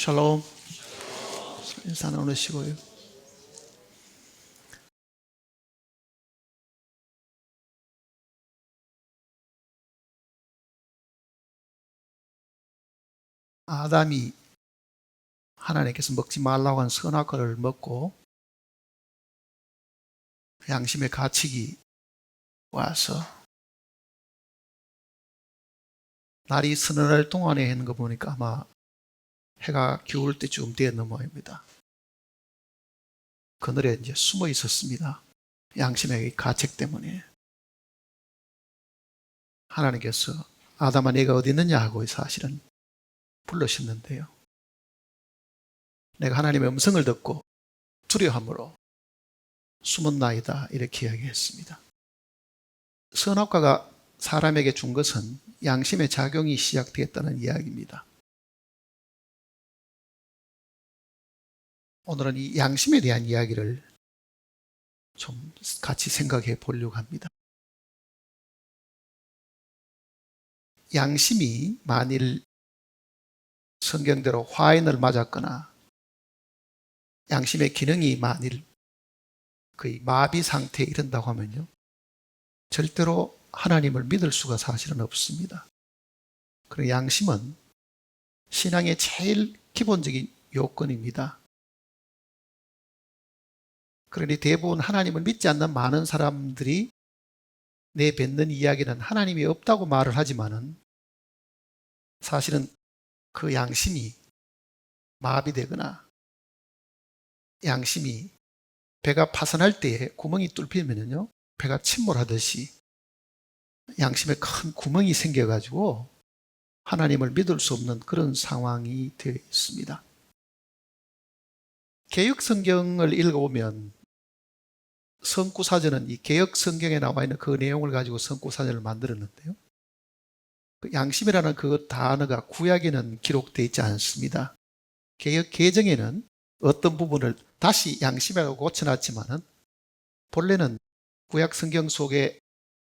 샬롬. 인사 나누시고요. 아담이 하나님께서 먹지 말라고 한 선악과를 먹고 양심의 가책이 와서 날이 서늘할 동안에 하는 거 보니까 아마 해가 겨울 때쯤 되었는 모양입니다. 그늘에 이제 숨어 있었습니다. 양심의 가책 때문에. 하나님께서 아담아 네가 어디 있느냐 하고 사실은 불러셨는데요. 내가 하나님의 음성을 듣고 두려움으로 숨었나이다 이렇게 이야기했습니다. 선악과가 사람에게 준 것은 양심의 작용이 시작되었다는 이야기입니다. 오늘은 이 양심에 대한 이야기를 좀 같이 생각해 보려고 합니다. 양심이 만일 성경대로 화인을 맞았거나 양심의 기능이 만일 거의 마비 상태에 이른다고 하면요, 절대로 하나님을 믿을 수가 사실은 없습니다. 그리고 양심은 신앙의 제일 기본적인 요건입니다. 그러니 대부분 하나님을 믿지 않는 많은 사람들이 내뱉는 이야기는 하나님이 없다고 말을 하지만은 사실은 그 양심이 마비되거나 양심이 배가 파선할 때에 구멍이 뚫리면요, 배가 침몰하듯이 양심에 큰 구멍이 생겨가지고 하나님을 믿을 수 없는 그런 상황이 되어 있습니다. 개역 성경을 읽어보면 성구사전은 이 개역 성경에 나와 있는 그 내용을 가지고 성구사전을 만들었는데요. 그 양심이라는 그 단어가 구약에는 기록되어 있지 않습니다. 개역 개정에는 어떤 부분을 다시 양심이라고 고쳐놨지만은 본래는 구약 성경 속에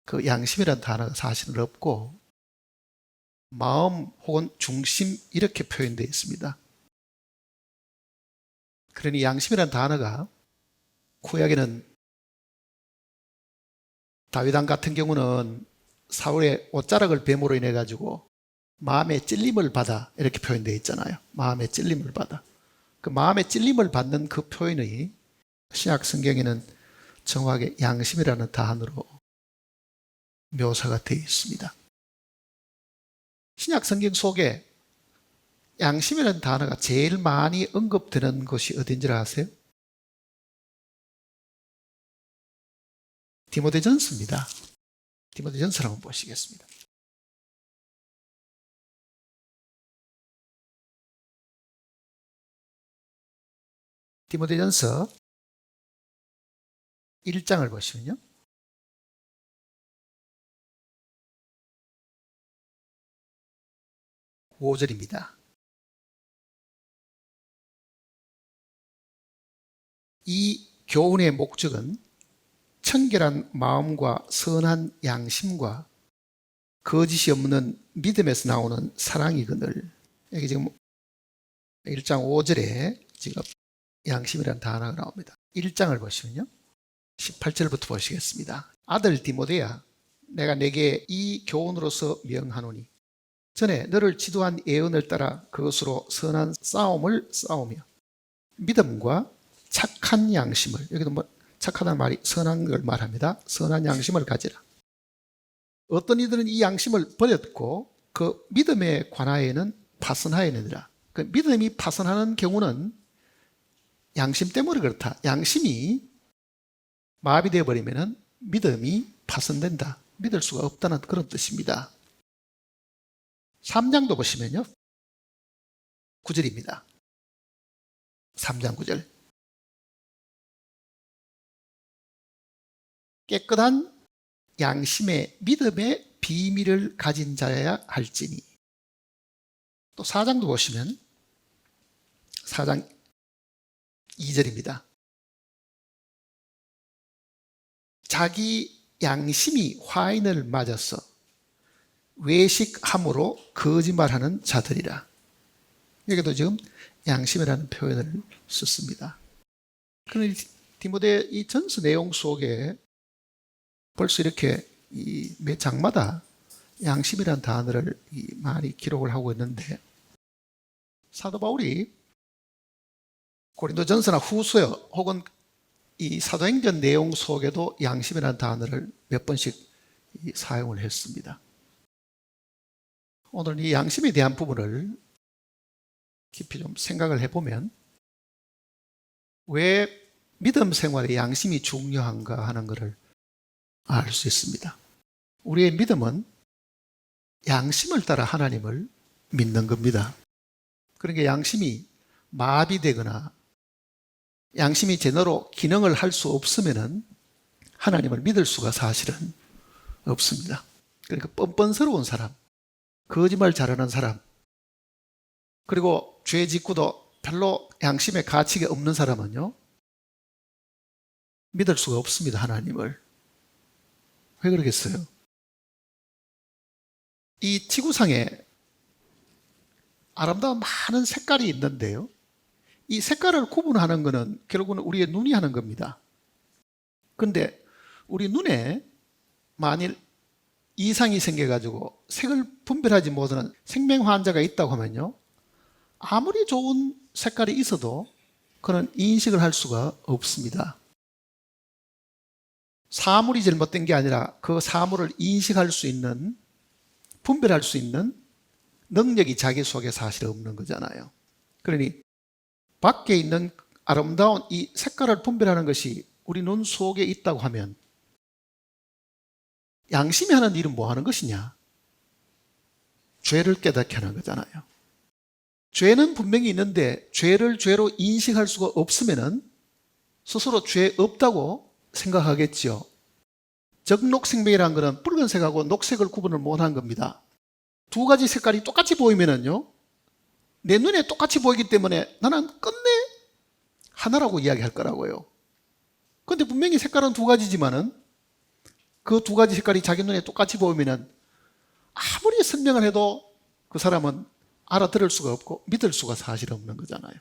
그 양심이라는 단어가 사실은 없고 마음 혹은 중심 이렇게 표현되어 있습니다. 그러니 양심이라는 단어가 구약에는 다윗왕 같은 경우는 사울의 옷자락을 뱀으로 인해 가지고 마음의 찔림을 받아 이렇게 표현되어 있잖아요. 마음의 찔림을 받아. 그 마음의 찔림을 받는 그 표현이 신약 성경에는 정확하게 양심이라는 단어로 묘사가 되어 있습니다. 신약 성경 속에 양심이라는 단어가 제일 많이 언급되는 것이 어딘지 아세요? 디모데전서입니다. 디모데전서를 한번 보시겠습니다. 디모데전서 1장을 보시면요, 5절입니다. 이 교훈의 목적은 청결한 마음과 선한 양심과 거짓이 없는 믿음에서 나오는 사랑이거늘. 여기 지금 1장 5절에 지금 양심이라는 단어가 나옵니다. 1장을 보시면요, 18절부터 보시겠습니다. 아들 디모데야, 내가 내게 이 교훈으로서 명하노니 전에 너를 지도한 예언을 따라 그것으로 선한 싸움을 싸우며 믿음과 착한 양심을, 여기도 뭐 착하다는 말이 선한 걸 말합니다. 선한 양심을 가지라. 어떤 이들은 이 양심을 버렸고 그 믿음에 관하여는 파선하여느니라. 그 믿음이 파선하는 경우는 양심 때문에 그렇다. 양심이 마비되어 버리면 믿음이 파선된다. 믿을 수가 없다는 그런 뜻입니다. 3장도 보시면요, 9절입니다. 3장 9절. 깨끗한 양심의 믿음의 비밀을 가진 자여야 할지니. 또 4장도 보시면 4장 2절입니다. 자기 양심이 화인을 맞아서 외식함으로 거짓말하는 자들이라. 여기도 지금 양심이라는 표현을 썼습니다. 그런데 디모데 이 전서 내용 속에 벌써 이렇게 매 장마다 양심이라는 단어를 많이 기록을 하고 있는데, 사도 바울이 고린도전서나 후서여 혹은 이 사도행전 내용 속에도 양심이라는 단어를 몇 번씩 사용을 했습니다. 오늘 이 양심에 대한 부분을 깊이 좀 생각을 해보면, 왜 믿음 생활에 양심이 중요한가 하는 것을 알 수 있습니다. 우리의 믿음은 양심을 따라 하나님을 믿는 겁니다. 그러니까 양심이 마비되거나 양심이 제대로 기능을 할 수 없으면 하나님을 믿을 수가 사실은 없습니다. 그러니까 뻔뻔스러운 사람, 거짓말 잘하는 사람, 그리고 죄 짓고도 별로 양심에 가치가 없는 사람은요, 믿을 수가 없습니다, 하나님을. 왜 그러겠어요? 이 지구상에 아름다운 많은 색깔이 있는데요, 이 색깔을 구분하는 것은 결국은 우리의 눈이 하는 겁니다. 그런데 우리 눈에 만일 이상이 생겨가지고 색을 분별하지 못하는 생명 환자가 있다고 하면요, 아무리 좋은 색깔이 있어도 그는 인식을 할 수가 없습니다. 사물이 잘못된 게 아니라 그 사물을 인식할 수 있는, 분별할 수 있는 능력이 자기 속에 사실 없는 거잖아요. 그러니 밖에 있는 아름다운 이 색깔을 분별하는 것이 우리 눈 속에 있다고 하면 양심이 하는 일은 뭐 하는 것이냐? 죄를 깨닫게 하는 거잖아요. 죄는 분명히 있는데 죄를 죄로 인식할 수가 없으면 스스로 죄 없다고 생각하겠지요. 적녹생명이라는 것은 붉은색하고 녹색을 구분을 못한 겁니다. 두 가지 색깔이 똑같이 보이면은요, 내 눈에 똑같이 보이기 때문에 나는 끝내 하나라고 이야기할 거라고요. 그런데 분명히 색깔은 두 가지지만은 그 두 가지 색깔이 자기 눈에 똑같이 보이면은 아무리 설명을 해도 그 사람은 알아들을 수가 없고 믿을 수가 사실 없는 거잖아요.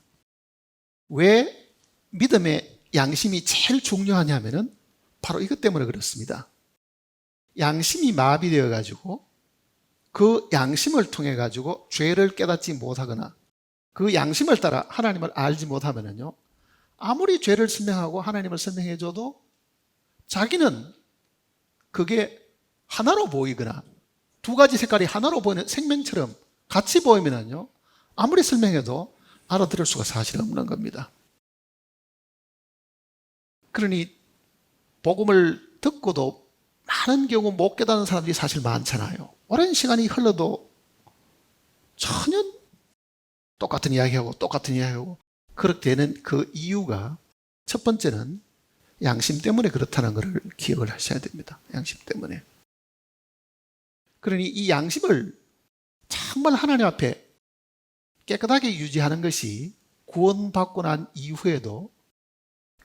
왜 믿음의 양심이 제일 중요하냐면은 바로 이것 때문에 그렇습니다. 양심이 마비되어 가지고 그 양심을 통해 가지고 죄를 깨닫지 못하거나 그 양심을 따라 하나님을 알지 못하면요, 아무리 죄를 설명하고 하나님을 설명해 줘도 자기는 그게 하나로 보이거나 두 가지 색깔이 하나로 보이는 생명처럼 같이 보이면요, 아무리 설명해도 알아들을 수가 사실 없는 겁니다. 그러니 복음을 듣고도 많은 경우 못 깨닫는 사람들이 사실 많잖아요. 오랜 시간이 흘러도 전혀 똑같은 이야기하고 그렇게 되는 그 이유가, 첫 번째는 양심 때문에 그렇다는 것을 기억을 하셔야 됩니다. 양심 때문에. 그러니 이 양심을 정말 하나님 앞에 깨끗하게 유지하는 것이 구원받고 난 이후에도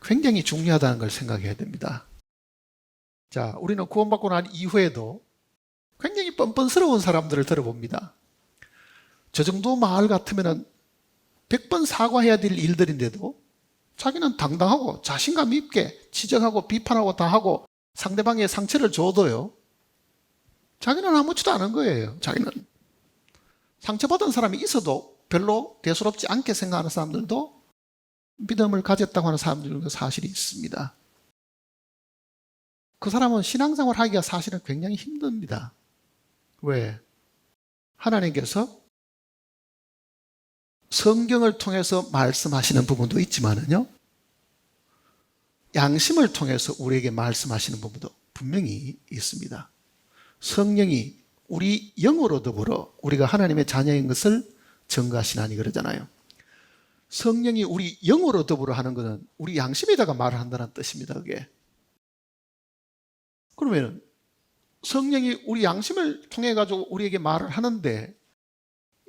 굉장히 중요하다는 걸 생각해야 됩니다. 자, 우리는 구원받고 난 이후에도 굉장히 뻔뻔스러운 사람들을 들어봅니다. 저 정도 마을 같으면 100번 사과해야 될 일들인데도 자기는 당당하고 자신감 있게 지적하고 비판하고 다 하고 상대방의 상처를 줘도요, 자기는 아무렇지도 않은 거예요. 자기는 상처받은 사람이 있어도 별로 대수롭지 않게 생각하는 사람들도 믿음을 가졌다고 하는 사람들도 사실이 있습니다. 그 사람은 신앙생활 하기가 사실은 굉장히 힘듭니다. 왜? 하나님께서 성경을 통해서 말씀하시는 부분도 있지만은요, 양심을 통해서 우리에게 말씀하시는 부분도 분명히 있습니다. 성령이 우리 영으로 더불어 우리가 하나님의 자녀인 것을 증거하시나니 그러잖아요. 성령이 우리 영으로 더불어 하는 것은 우리 양심에다가 말을 한다는 뜻입니다. 그게. 그러면 성령이 우리 양심을 통해 가지고 우리에게 말을 하는데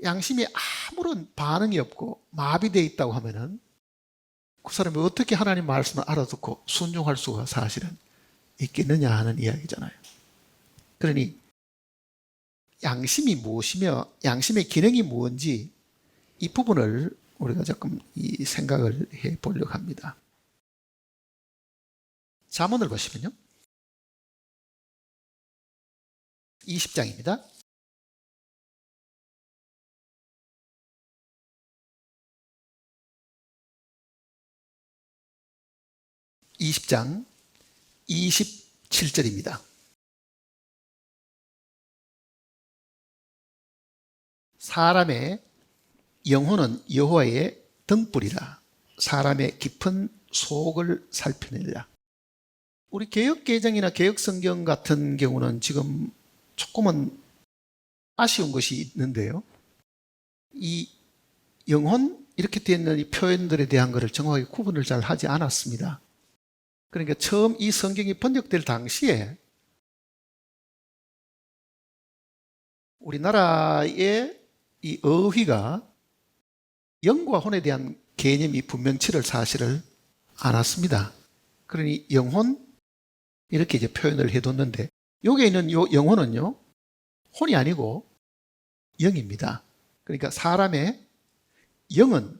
양심이 아무런 반응이 없고 마비되어 있다고 하면은 그 사람이 어떻게 하나님 말씀을 알아듣고 순종할 수가 사실은 있겠느냐 하는 이야기잖아요. 그러니 양심이 무엇이며 양심의 기능이 뭔지 이 부분을 우리가 조금 이 생각을 해 보려고 합니다. 잠언을 보시면요. 20장입니다. 20장 27절입니다. 사람의 영혼은 여호와의 등불이라 사람의 깊은 속을 살펴내리라. 우리 개역개정이나 개역성경 같은 경우는 지금 조금은 아쉬운 것이 있는데요. 이 영혼 이렇게 되어 있는 이 표현들에 대한 것을 정확하게 구분을 잘 하지 않았습니다. 그러니까 처음 이 성경이 번역될 당시에 우리나라의 이 어휘가 영과 혼에 대한 개념이 분명치를 사실을 않았습니다. 그러니 영혼 이렇게 이제 표현을 해뒀는데 여기에 있는 요 영혼은요 혼이 아니고 영입니다. 그러니까 사람의 영은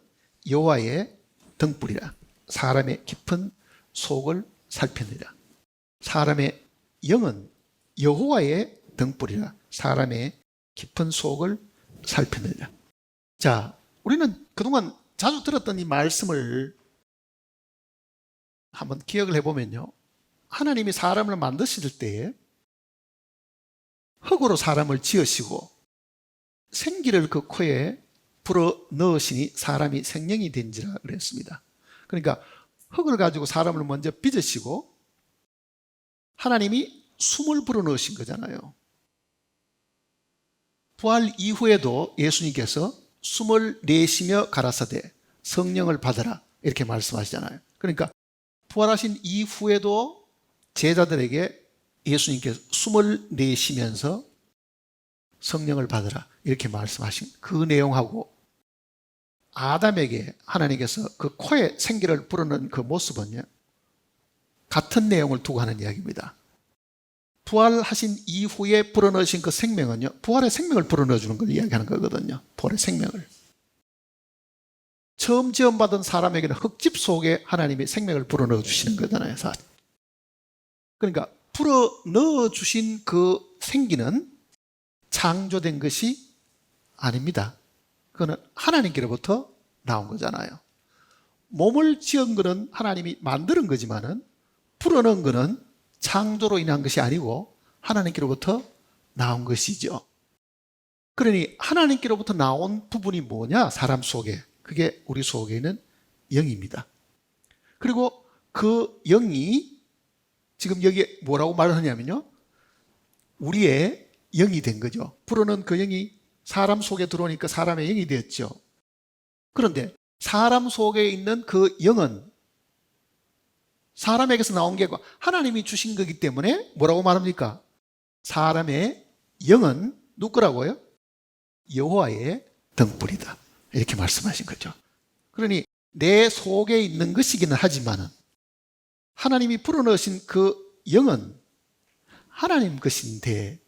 여호와의 등불이라 사람의 깊은 속을 살펴내라. 사람의 영은 여호와의 등불이라 사람의 깊은 속을 살펴내라. 자, 우리는 그동안 자주 들었던 이 말씀을 한번 기억을 해보면요. 하나님이 사람을 만드실 때에 흙으로 사람을 지으시고 생기를 그 코에 불어 넣으시니 사람이 생명이 된지라 그랬습니다. 그러니까 흙을 가지고 사람을 먼저 빚으시고 하나님이 숨을 불어 넣으신 거잖아요. 부활 이후에도 예수님께서 숨을 내쉬며 가라사대 성령을 받아라 이렇게 말씀하시잖아요. 그러니까 부활하신 이후에도 제자들에게 예수님께서 숨을 내쉬면서 성령을 받으라 이렇게 말씀하신 그 내용하고 아담에게 하나님께서 그 코에 생기를 불어넣은 그 모습은요 같은 내용을 두고 하는 이야기입니다. 부활하신 이후에 불어넣으신 그 생명은요 부활의 생명을 불어넣어주는 걸 이야기하는 거거든요. 부활의 생명을 처음 지음받은 사람에게는 흙집 속에 하나님이 생명을 불어넣어 주시는 거잖아요. 그러니까 불어넣어 주신 그 생기는 창조된 것이 아닙니다. 그거는 하나님께로부터 나온 거잖아요. 몸을 지은 거는 하나님이 만드는 거지만은 불어넣은 거는 창조로 인한 것이 아니고 하나님께로부터 나온 것이죠. 그러니 하나님께로부터 나온 부분이 뭐냐? 사람 속에. 그게 우리 속에 있는 영입니다. 그리고 그 영이 지금 여기에 뭐라고 말을 하냐면요. 우리의 영이 된 거죠. 불어넣은 그 영이 사람 속에 들어오니까 사람의 영이 되었죠. 그런데 사람 속에 있는 그 영은 사람에게서 나온 게 아니고 하나님이 주신 거기 때문에 뭐라고 말합니까? 사람의 영은 누구라고요? 여호와의 등불이다. 이렇게 말씀하신 거죠. 그러니 내 속에 있는 것이기는 하지만은 하나님이 불어넣으신 그 영은 하나님 것인데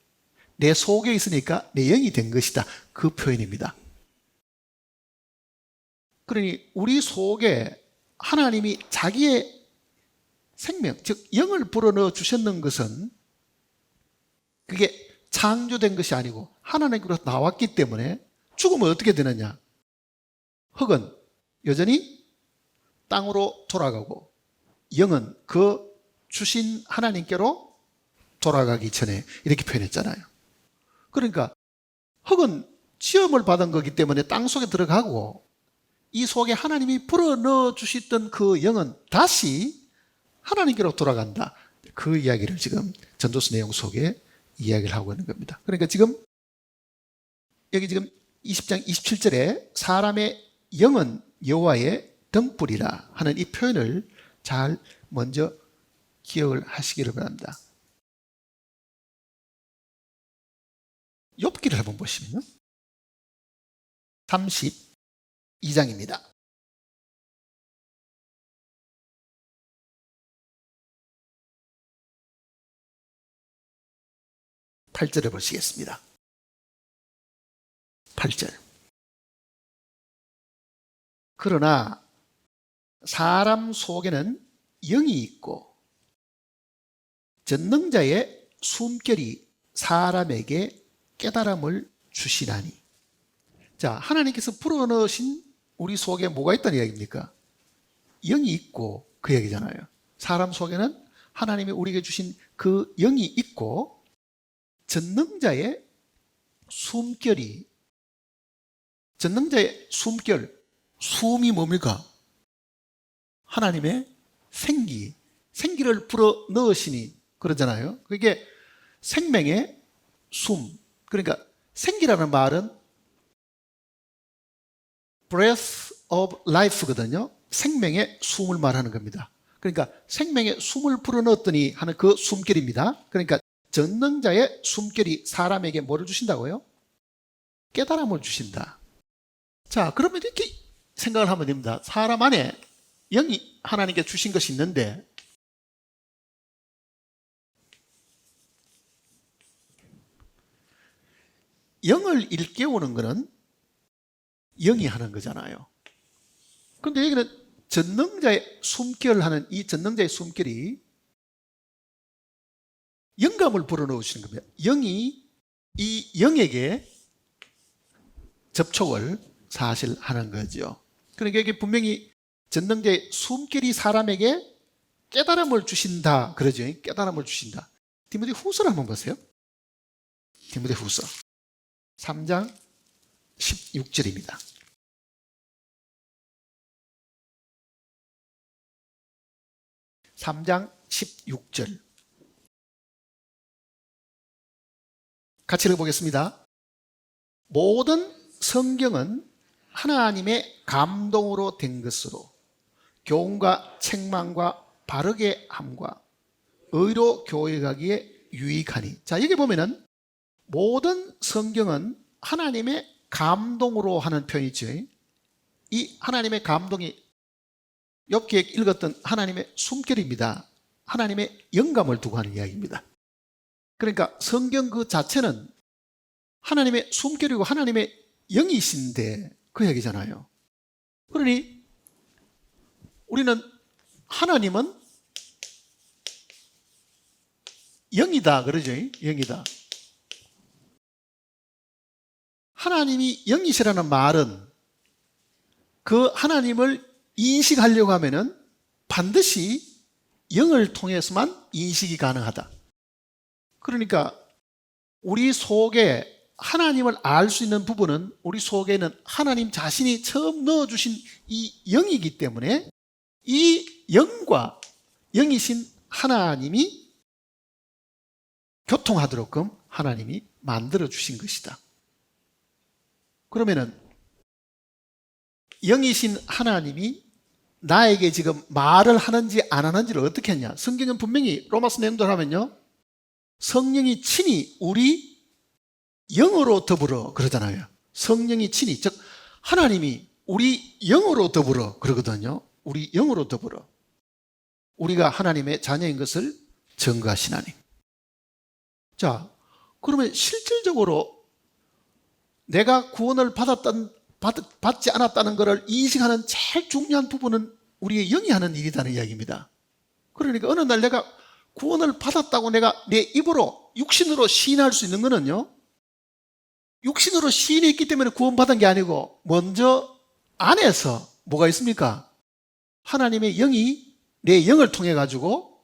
내 속에 있으니까 내 영이 된 것이다. 그 표현입니다. 그러니 우리 속에 하나님이 자기의 생명, 즉 영을 불어넣어 주셨는 것은 그게 창조된 것이 아니고 하나님께로부터 나왔기 때문에 죽으면 어떻게 되느냐? 흙은 여전히 땅으로 돌아가고 영은 그 주신 하나님께로 돌아가기 전에 이렇게 표현했잖아요. 그러니까 흙은 시험을 받은 거기 때문에 땅 속에 들어가고 이 속에 하나님이 불어넣어 주셨던 그 영은 다시 하나님께로 돌아간다. 그 이야기를 지금 전도서 내용 속에 이야기를 하고 있는 겁니다. 그러니까 지금 여기 지금 20장 27절에 사람의 영은 여호와의 등불이라 하는 이 표현을 잘 먼저 기억을 하시기를 바랍니다. 욥기를 한번 보시면요. 32장입니다. 8절을 보시겠습니다. 8절. 그러나 사람 속에는 영이 있고 전능자의 숨결이 사람에게 깨달음을 주시나니. 자, 하나님께서 불어넣으신 우리 속에 뭐가 있다는 이야기입니까? 영이 있고 그 얘기잖아요. 사람 속에는 하나님이 우리에게 주신 그 영이 있고 전능자의 숨결이, 전능자의 숨결, 숨이 뭡니까? 하나님의 생기를 불어 넣으시니 그러잖아요. 그게 생명의 숨. 그러니까 생기라는 말은 breath of life거든요. 생명의 숨을 말하는 겁니다. 그러니까 생명의 숨을 불어넣었더니 하는 그 숨결입니다. 그러니까 전능자의 숨결이 사람에게 뭐를 주신다고요? 깨달음을 주신다. 자, 그러면 이렇게 생각을 하면 됩니다. 사람 안에 영이 하나님께 주신 것이 있는데 영을 일깨우는 것은 영이 하는 거잖아요. 그런데 여기는 전능자의 숨결하는 이 전능자의 숨결이 영감을 불어넣으시는 겁니다. 영이 이 영에게 접촉을 사실 하는 거죠. 그러니까 이게 분명히 전능자의 숨결이 사람에게 깨달음을 주신다 그러죠. 깨달음을 주신다. 디모데 후서를 한번 보세요. 디모데 후서 3장 16절입니다. 3장 16절 같이 읽어보겠습니다. 모든 성경은 하나님의 감동으로 된 것으로 교훈과 책망과 바르게 함과 의로 교육하기에 유익하니. 자, 여기 보면은 모든 성경은 하나님의 감동으로 하는 표현이죠. 이 하나님의 감동이 욥기에 읽었던 하나님의 숨결입니다. 하나님의 영감을 두고 하는 이야기입니다. 그러니까 성경 그 자체는 하나님의 숨결이고 하나님의 영이신데 그 얘기잖아요. 그러니 우리는 하나님은 영이다 그러죠. 영이다. 하나님이 영이시라는 말은 그 하나님을 인식하려고 하면은 반드시 영을 통해서만 인식이 가능하다. 그러니까 우리 속에 하나님을 알 수 있는 부분은 우리 속에는 하나님 자신이 처음 넣어주신 이 영이기 때문에 이 영과 영이신 하나님이 교통하도록끔 하나님이 만들어 주신 것이다. 그러면은 영이신 하나님이 나에게 지금 말을 하는지 안 하는지를 어떻게 했냐? 성경은 분명히 로마서 내용대로 하면요, 성령이 친히 우리 영으로 더불어 그러잖아요. 성령이 친히, 즉 하나님이 우리 영으로 더불어 그러거든요. 우리 영으로 더불어 우리가 하나님의 자녀인 것을 증거하시나니. 자, 그러면 실질적으로 내가 구원을 받지 않았다는 것을 인식하는 제일 중요한 부분은 우리의 영이 하는 일이라는 이야기입니다. 그러니까 어느 날 내가 구원을 받았다고 내가 내 입으로 육신으로 시인할 수 있는 거는요, 육신으로 시인했기 때문에 구원받은 게 아니고 먼저 안에서 뭐가 있습니까? 하나님의 영이 내 영을 통해 가지고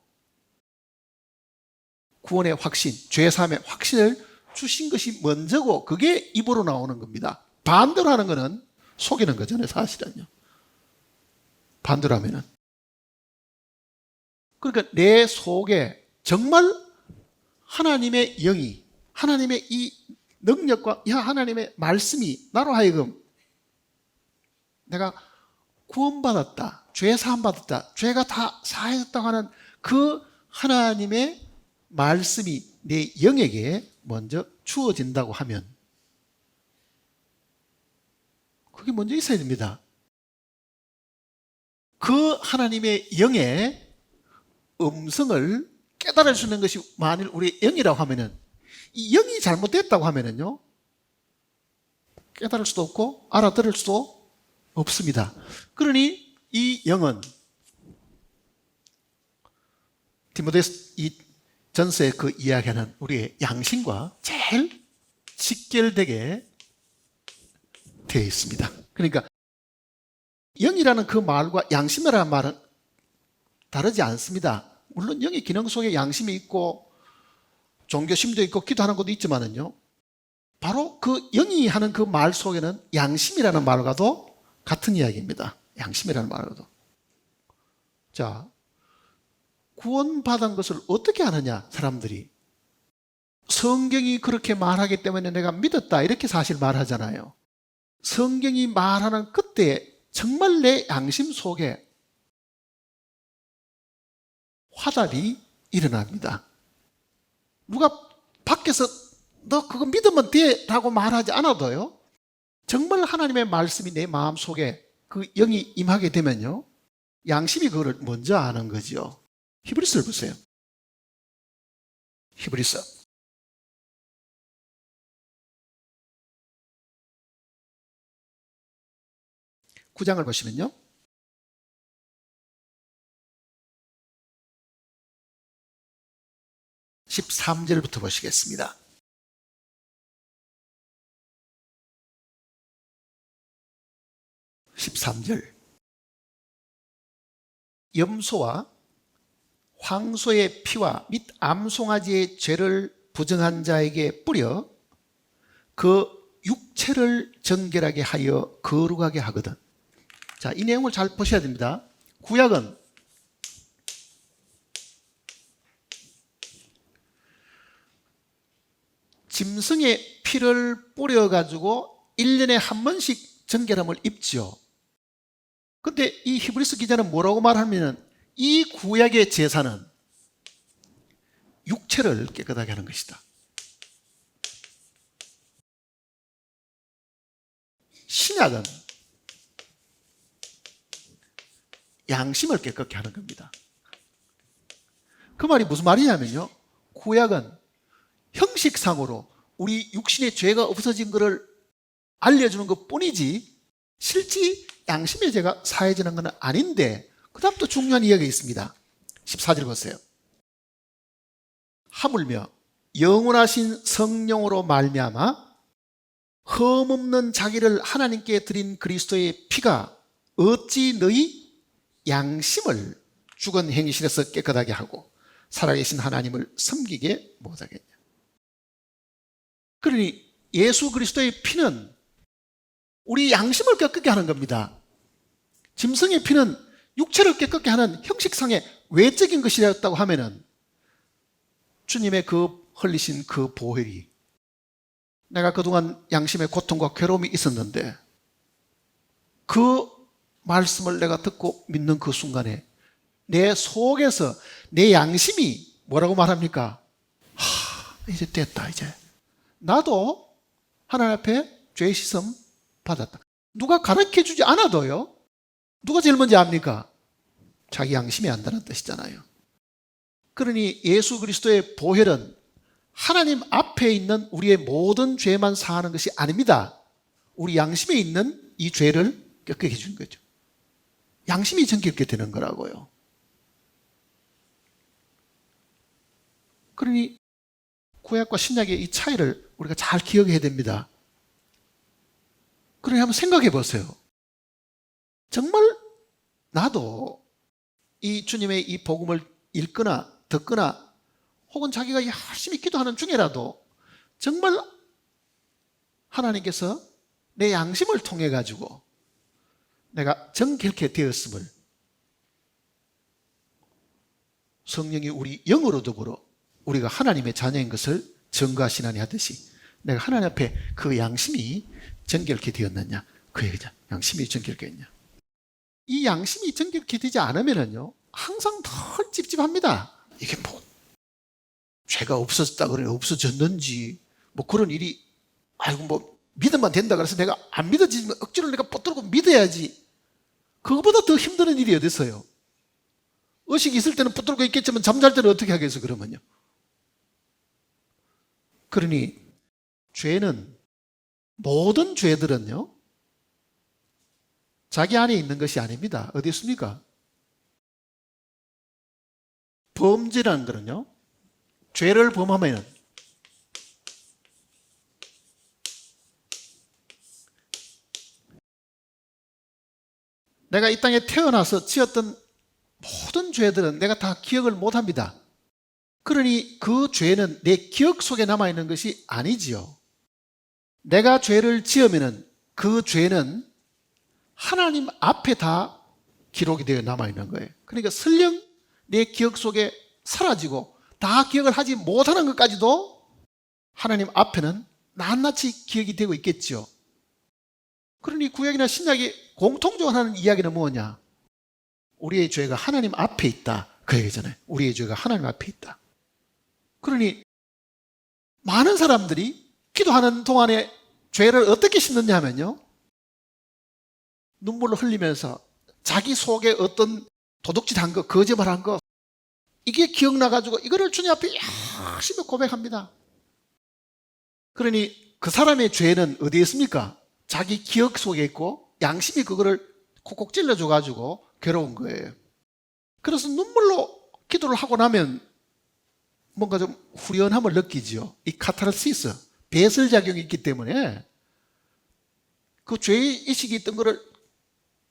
구원의 확신, 죄사함의 확신을 주신 것이 먼저고 그게 입으로 나오는 겁니다. 반대로 하는 거는 속이는 거잖아요, 사실은요. 반대로 하면은. 그러니까 내 속에 정말 하나님의 영이, 하나님의 이 능력과 하나님의 말씀이 나로 하여금 내가 구원받았다, 죄 사함받았다, 죄가 다 사해졌다고 하는 그 하나님의 말씀이 내 영에게 먼저 주어진다고 하면 그게 먼저 있어야 됩니다. 그 하나님의 영의 음성을 깨달을 수 있는 것이 만일 우리의 영이라고 하면은, 이 영이 잘못됐다고 하면은요, 깨달을 수도 없고 알아들을 수도 없습니다. 그러니 이 영은 디모데스 이 전서에 그 이야기하는 우리의 양심과 제일 직결되게 되어 있습니다. 그러니까 영이라는 그 말과 양심이라는 말은 다르지 않습니다. 물론 영의 기능 속에 양심이 있고 종교심도 있고 기도하는 것도 있지만은요, 바로 그 영이 하는 그 말 속에는 양심이라는 말과도 같은 이야기입니다. 양심이라는 말과도. 자, 구원받은 것을 어떻게 아느냐, 사람들이. 성경이 그렇게 말하기 때문에 내가 믿었다, 이렇게 사실 말하잖아요. 성경이 말하는 그때 정말 내 양심 속에 화답이 일어납니다. 누가 밖에서 너 그거 믿으면 돼 라고 말하지 않아도요, 정말 하나님의 말씀이 내 마음속에 그 영이 임하게 되면요, 양심이 그거를 먼저 아는 거죠. 히브리서를 보세요. 히브리서 9장을 보시면요, 13절부터 보시겠습니다. 13절. 염소와 황소의 피와 및 암송아지의 죄를 부정한 자에게 뿌려 그 육체를 정결하게 하여 거룩하게 하거든. 자, 이 내용을 잘 보셔야 됩니다. 구약은 짐승의 피를 뿌려가지고 1년에 한 번씩 정결함을 입죠. 근데 이 히브리서 기자는 뭐라고 말하면, 이 구약의 제사는 육체를 깨끗하게 하는 것이다. 신약은 양심을 깨끗게 하는 겁니다. 그 말이 무슨 말이냐면요, 구약은 형식상으로 우리 육신의 죄가 없어진 것을 알려주는 것 뿐이지 실제 양심의 죄가 사해지는 것은 아닌데, 그 다음 또 중요한 이야기가 있습니다. 14절 보세요. 하물며 영원하신 성령으로 말미암아 흠없는 자기를 하나님께 드린 그리스도의 피가 어찌 너희 양심을 죽은 행실에서 깨끗하게 하고 살아계신 하나님을 섬기게 못하겠냐. 그러니 예수 그리스도의 피는 우리 양심을 깨끗게 하는 겁니다. 짐승의 피는 육체를 깨끗게 하는 형식상의 외적인 것이었다고 하면은 주님의 그 흘리신 그 보혈이, 내가 그동안 양심의 고통과 괴로움이 있었는데 그 말씀을 내가 듣고 믿는 그 순간에 내 속에서 내 양심이 뭐라고 말합니까? 이제 됐다. 이제 나도 하나님 앞에 죄의 씻음 받았다. 누가 가르쳐 주지 않아도요, 누가 제일 먼저 압니까? 자기 양심이 안다는 뜻이잖아요. 그러니 예수 그리스도의 보혈은 하나님 앞에 있는 우리의 모든 죄만 사하는 것이 아닙니다. 우리 양심에 있는 이 죄를 깨끗게 해주는 거죠. 양심이 정결케 되는 거라고요. 그러니 구약과 신약의 이 차이를 우리가 잘 기억해야 됩니다. 그러니 한번 생각해 보세요. 정말 나도 이 주님의 이 복음을 읽거나 듣거나 혹은 자기가 열심히 기도하는 중에라도 정말 하나님께서 내 양심을 통해 가지고 내가 정결케 되었음을 성령이 우리 영으로 더불어 우리가 하나님의 자녀인 것을 증거하시나니 하듯이 내가 하나님 앞에 그 양심이 정결케 되었느냐, 그 얘기죠. 양심이 정결케 했냐. 이 양심이 정결케 되지 않으면요, 항상 덜 찝찝합니다. 이게 뭐 죄가 없어졌다 그러니 없어졌는지 뭐 그런 일이, 아이고 뭐 믿으면 된다 그래서 내가 안 믿어지면 억지로 내가 붙들고 믿어야지, 그거보다 더 힘든 일이 어디 있어요. 의식이 있을 때는 붙들고 있겠지만 잠잘 때는 어떻게 하겠어 그러면요. 그러니 죄는, 모든 죄들은요, 자기 안에 있는 것이 아닙니다. 어디 있습니까? 범죄라는 거는요, 죄를 범하면 내가 이 땅에 태어나서 지었던 모든 죄들은 내가 다 기억을 못합니다. 그러니 그 죄는 내 기억 속에 남아있는 것이 아니지요. 내가 죄를 지으면 그 죄는 하나님 앞에 다 기록이 되어 남아있는 거예요. 그러니까 설령 내 기억 속에 사라지고 다 기억을 하지 못하는 것까지도 하나님 앞에는 낱낱이 기억이 되고 있겠지요. 그러니 구약이나 신약이 공통적으로 하는 이야기는 뭐냐? 우리의 죄가 하나님 앞에 있다. 그 얘기잖아요. 우리의 죄가 하나님 앞에 있다. 그러니 많은 사람들이 기도하는 동안에 죄를 어떻게 씻느냐 하면요, 눈물을 흘리면서 자기 속에 어떤 도둑질한 거, 거짓말한 거, 이게 기억나가지고 이거를 주님 앞에 열심히 고백합니다. 그러니 그 사람의 죄는 어디에 있습니까? 자기 기억 속에 있고 양심이 그거를 콕콕 찔러줘가지고 괴로운 거예요. 그래서 눈물로 기도를 하고 나면 뭔가 좀 후련함을 느끼지요. 이 카타르시스, 배설작용이 있기 때문에 그 죄의식이 있던 거를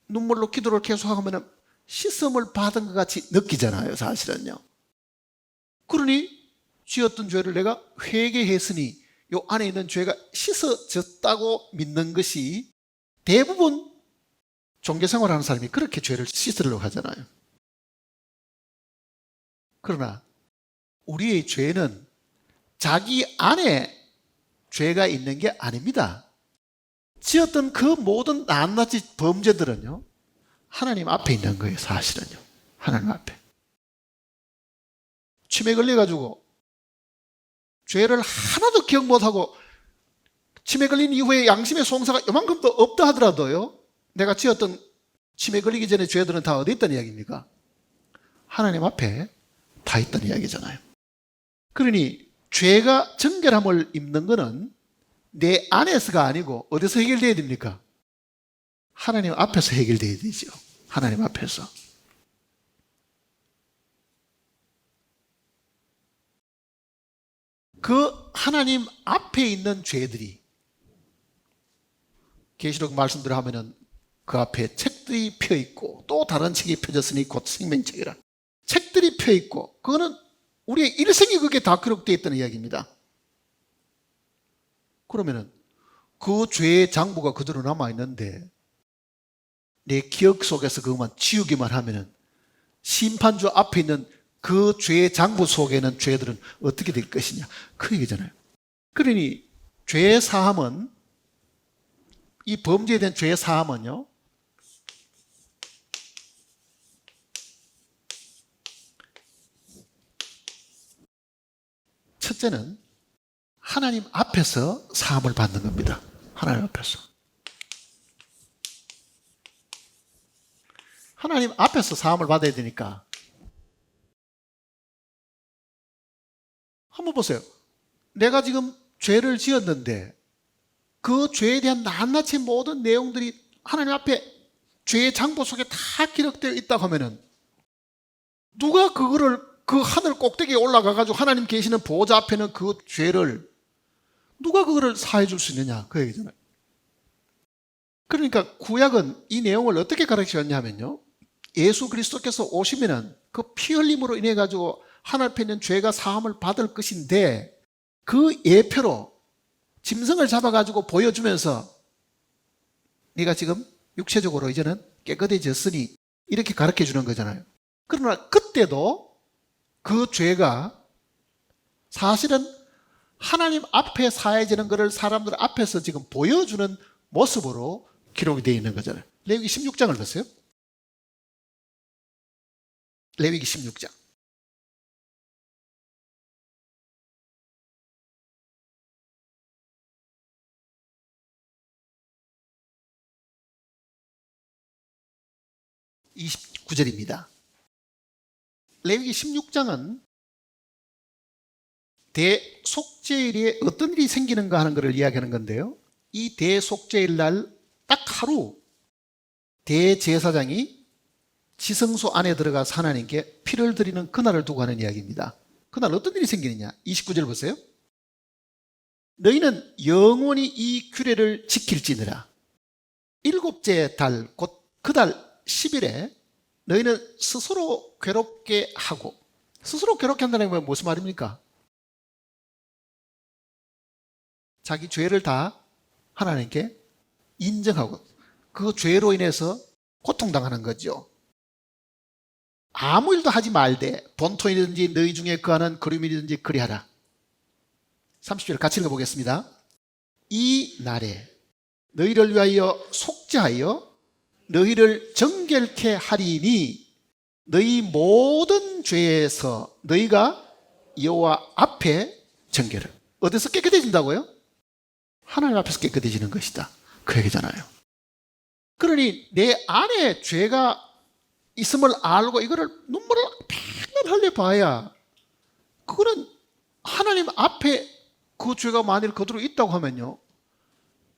눈물로 기도를 계속하면 씻음을 받은 것 같이 느끼잖아요, 사실은요. 그러니 지었던 죄를 내가 회개했으니 요 안에 있는 죄가 씻어졌다고 믿는 것이 대부분 종교생활하는 사람이 그렇게 죄를 씻으려고 하잖아요. 그러나 우리의 죄는 자기 안에 죄가 있는 게 아닙니다. 지었던 그 모든 낱낱이 범죄들은요, 하나님 앞에 있는 거예요, 사실은요. 하나님 앞에. 치매 걸려가지고 죄를 하나도 기억 못하고 치매 걸린 이후에 양심의 송사가 요만큼도 없다 하더라도요, 내가 지었던 치매 걸리기 전에 죄들은 다 어디 있다는 이야기입니까? 하나님 앞에 다 있다는 이야기잖아요. 그러니 죄가 정결함을 입는 것은 내 안에서가 아니고 어디서 해결돼야 됩니까? 하나님 앞에서 해결돼야 되죠. 하나님 앞에서. 그 하나님 앞에 있는 죄들이, 계시록 말씀대로 하면은 그 앞에 책들이 펴 있고 또 다른 책이 펴졌으니 곧 생명책이라. 책들이 펴 있고 그거는 우리의 일생이 그게 다 기록되어 있다는 이야기입니다. 그러면은 그 죄의 장부가 그대로 남아 있는데 내 기억 속에서 그것만 지우기만 하면은 심판주 앞에 있는 그 죄의 장부 속에는 죄들은 어떻게 될 것이냐, 그 얘기잖아요. 그러니 죄의 사함은, 이 범죄에 대한 죄의 사함은요, 첫째는 하나님 앞에서 사함을 받는 겁니다. 하나님 앞에서. 하나님 앞에서 사함을 받아야 되니까 한번 보세요. 내가 지금 죄를 지었는데 그 죄에 대한 낱낱이 모든 내용들이 하나님 앞에 죄의 장부 속에 다 기록되어 있다고 하면은 누가 그거를 그 하늘 꼭대기에 올라가가지고 하나님 계시는 보좌 앞에는 그 죄를 누가 그거를 사해 줄 수 있느냐, 그 얘기잖아요. 그러니까 구약은 이 내용을 어떻게 가르치셨냐면요, 예수 그리스도께서 오시면은 그 피 흘림으로 인해 가지고 하늘 앞에 있는 죄가 사함을 받을 것인데 그 예표로 짐승을 잡아가지고 보여주면서 네가 지금 육체적으로 이제는 깨끗해졌으니 이렇게 가르쳐 주는 거잖아요. 그러나 그때도 그 죄가 사실은 하나님 앞에 사해지는 것을 사람들 앞에서 지금 보여주는 모습으로 기록이 되어 있는 거잖아요. 레위기 16장을 보세요. 레위기 16장. (29절입니다) 레위기 16장은 대속죄일에 어떤 일이 생기는가 하는 것을 이야기하는 건데요, 이 대속죄일 날 딱 하루 대제사장이 지성소 안에 들어가서 하나님께 피를 드리는 그날을 두고 하는 이야기입니다. 그날 어떤 일이 생기느냐? 29절 보세요. 너희는 영원히 이 규례를 지킬지니라. 일곱째 달 곧 그 달 10일에 너희는 스스로 괴롭게 하고, 스스로 괴롭게 한다는 건 무슨 말입니까? 자기 죄를 다 하나님께 인정하고 그 죄로 인해서 고통당하는 거죠. 아무 일도 하지 말되 본토이든지 너희 중에 거하는 거류민이든지 그리하라. 30절 같이 읽어보겠습니다. 이 날에 너희를 위하여 속죄하여 너희를 정결케 하리니 너희 모든 죄에서 너희가 여호와 앞에 정결을. 어디서 깨끗해진다고요? 하나님 앞에서 깨끗해지는 것이다. 그 얘기잖아요. 그러니 내 안에 죄가 있음을 알고 이거를 눈물을 팽팽 흘려봐야 그거는 하나님 앞에 그 죄가 만일 그대로 있다고 하면요,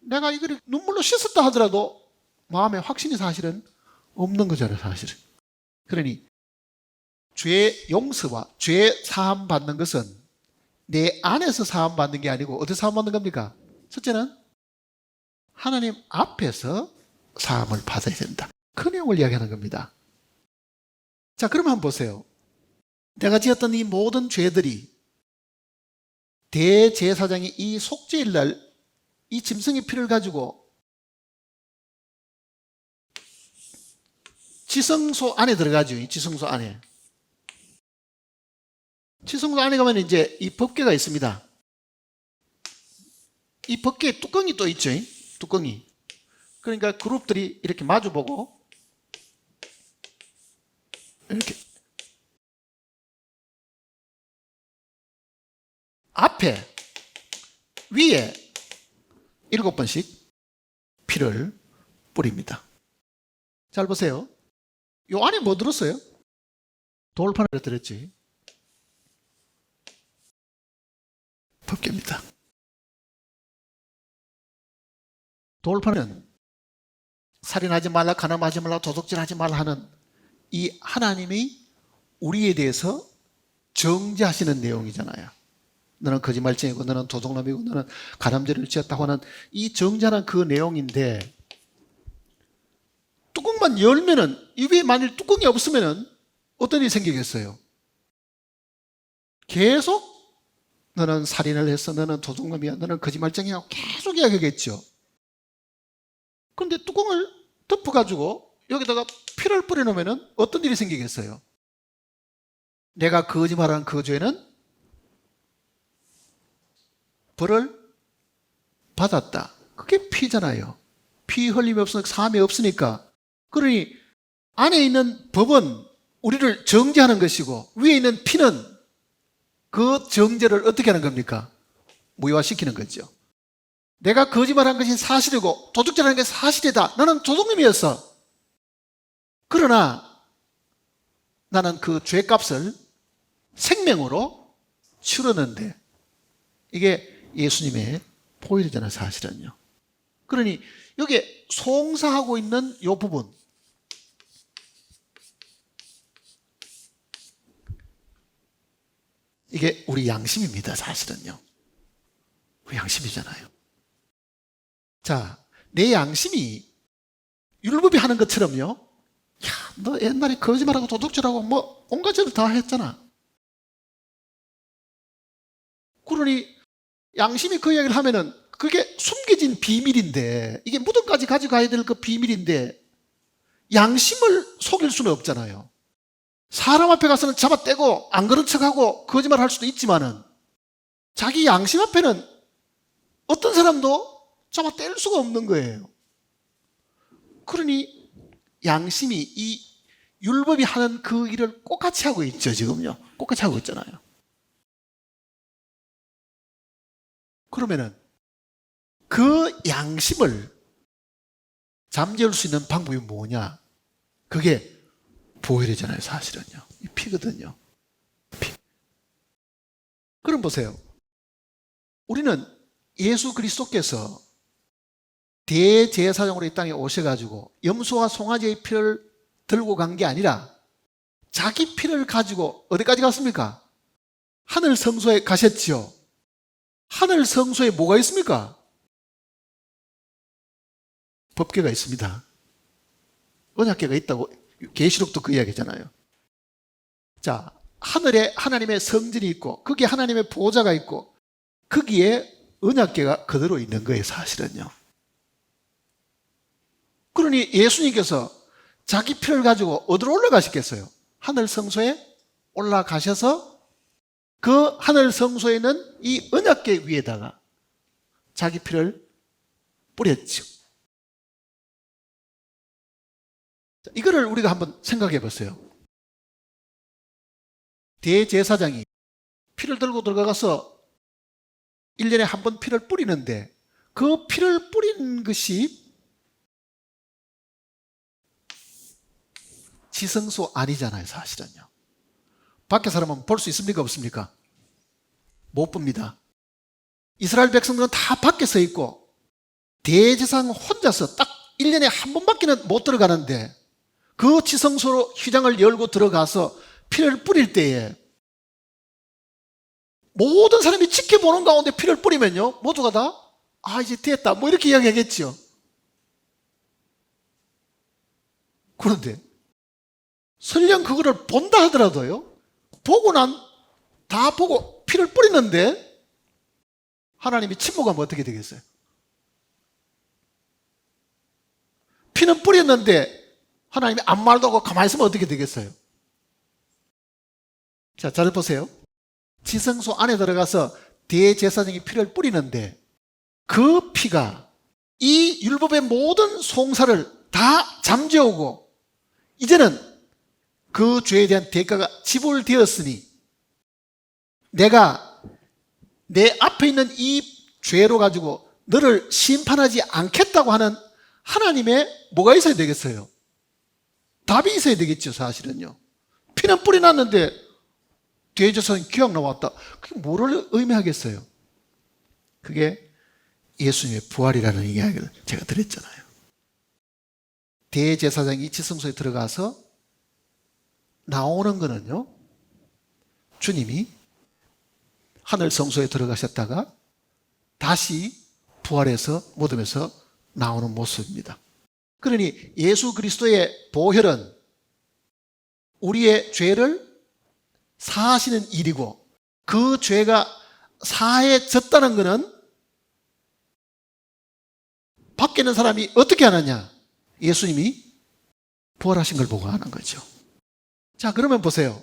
내가 이걸 눈물로 씻었다 하더라도 마음에 확신이 사실은 없는 거잖아요, 사실은. 그러니 죄 용서와 죄 사함 받는 것은 내 안에서 사함 받는 게 아니고 어디서 사함 받는 겁니까? 첫째는 하나님 앞에서 사함을 받아야 된다. 그 내용을 이야기하는 겁니다. 자, 그럼 한번 보세요. 내가 지었던 이 모든 죄들이 대제사장이 이 속죄일 날 이 짐승의 피를 가지고 지성소 안에 들어가죠. 이 지성소 안에. 지성소 안에 가면 이제 이 법궤가 있습니다. 이 법궤에 뚜껑이 또 있죠. 뚜껑이. 그러니까 그룹들이 이렇게 마주보고 이렇게 앞에 위에 7번씩 피를 뿌립니다. 잘 보세요. 요 안에 뭐 들었어요? 돌판을 들었지. 법궤입니다. 돌판은 살인하지 말라, 간음하지 말라, 도둑질하지 말라 하는 이 하나님이 우리에 대해서 정죄하시는 내용이잖아요. 너는 거짓말쟁이고 너는 도둑놈이고 너는 가늠죄를 지었다고 하는 이 정죄하는 그 내용인데, 뚜껑만 열면은, 이 위에 만일 뚜껑이 없으면은 어떤 일이 생기겠어요? 계속 너는 살인을 했어, 너는 도둑놈이야, 너는 거짓말쟁이야 계속 이야기하겠죠. 그런데 뚜껑을 덮어가지고 여기다가 피를 뿌려놓으면은 어떤 일이 생기겠어요? 내가 거짓말한 그 죄는 벌을 받았다. 그게 피잖아요. 피 흘림이 없으니까, 사함이 없으니까. 그러니 안에 있는 법은 우리를 정죄하는 것이고 위에 있는 피는 그 정죄를 어떻게 하는 겁니까? 무효화시키는 거죠. 내가 거짓말한 것이 사실이고 도둑질하는 게 사실이다. 나는 도둑놈이었어. 그러나 나는 그 죄값을 생명으로 치렀는데, 이게 예수님의 포일이잖아요, 사실은요. 그러니 여기에 송사하고 있는 이 부분, 이게 우리 양심입니다, 사실은요. 우리 양심이잖아요. 자, 내 양심이 율법이 하는 것처럼요, 야, 너 옛날에 거짓말하고 도둑질하고 뭐 온갖 짓을 다 했잖아. 그러니 양심이 그 이야기를 하면은 그게 숨겨진 비밀인데, 이게 무덤까지 가져가야 될 그 비밀인데 양심을 속일 수는 없잖아요. 사람 앞에 가서는 잡아떼고 안 그런 척하고 거짓말 할 수도 있지만은 자기 양심 앞에는 어떤 사람도 잡아뗄 수가 없는 거예요. 그러니 양심이 이 율법이 하는 그 일을 똑같이 하고 있죠, 지금요. 똑같이 하고 있잖아요. 그러면은 그 양심을 잠재울 수 있는 방법이 뭐냐? 그게 보혈이잖아요, 사실은요. 이 피거든요. 피. 그럼 보세요. 우리는 예수 그리스도께서 대제사장으로 이 땅에 오셔가지고 염소와 송아지의 피를 들고 간 게 아니라 자기 피를 가지고 어디까지 갔습니까? 하늘 성소에 가셨지요. 하늘 성소에 뭐가 있습니까? 법궤가 있습니다. 언약궤가 있다고 계시록도 그 이야기잖아요. 자, 하늘에 하나님의 성전이 있고 거기에 하나님의 보좌가 있고 거기에 언약궤가 그대로 있는 거예요, 사실은요. 그러니 예수님께서 자기 피를 가지고 어디로 올라가셨겠어요? 하늘 성소에 올라가셔서 그 하늘 성소에는 이 언약궤 위에다가 자기 피를 뿌렸죠. 이거를 우리가 한번 생각해 보세요. 대제사장이 피를 들고 들어가서 1년에 한 번 피를 뿌리는데 그 피를 뿌린 것이 지성소 아니잖아요, 사실은요. 밖에 사람은 볼 수 있습니까, 없습니까? 못 봅니다. 이스라엘 백성들은 다 밖에 서 있고 대제사장 혼자서 딱 1년에 한 번밖에는 못 들어가는데 그 지성소로 휘장을 열고 들어가서 피를 뿌릴 때에 모든 사람이 지켜보는 가운데 피를 뿌리면요, 모두가 다 이제 됐다 뭐 이렇게 이야기하겠죠. 그런데 설령 그거를 본다 하더라도요, 다 보고 피를 뿌리는데 하나님이 침묵하면 어떻게 되겠어요? 피는 뿌렸는데 하나님이 아무 말도 하고 가만히 있으면 어떻게 되겠어요? 자, 잘 보세요. 지성소 안에 들어가서 대제사장이 피를 뿌리는데 그 피가 이 율법의 모든 송사를 다 잠재우고 이제는 그 죄에 대한 대가가 지불되었으니 내가 내 앞에 있는 이 죄로 가지고 너를 심판하지 않겠다고 하는 하나님의 뭐가 있어야 되겠어요? 답이 있어야 되겠죠, 사실은요. 피는 뿌리 났는데 대제사장이 기억 나왔다. 그게 뭐를 의미하겠어요? 그게 예수님의 부활이라는 이야기를 제가 드렸잖아요. 대제사장이 지성소에 들어가서 나오는 거는요, 주님이 하늘 성소에 들어가셨다가 다시 부활해서 무덤에서 나오는 모습입니다. 그러니 예수 그리스도의 보혈은 우리의 죄를 사하시는 일이고 그 죄가 사해졌다는 것은 밖에 있는 사람이 어떻게 하느냐? 예수님이 부활하신 걸 보고 하는 거죠. 자, 그러면 보세요.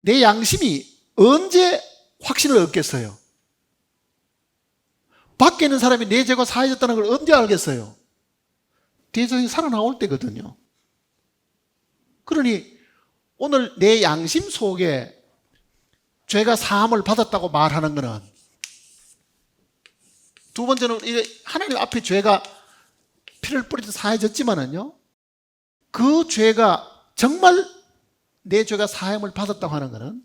내 양심이 언제 확신을 얻겠어요? 밖에 있는 사람이 내 죄가 사해졌다는 걸 언제 알겠어요? 대제사장이 살아나올 때거든요. 그러니 오늘 내 양심 속에 죄가 사함을 받았다고 말하는 것은 두 번째는 하나님 앞에 죄가 피를 뿌리듯 사해졌지만은요, 그 죄가 정말 내 죄가 사함을 받았다고 하는 것은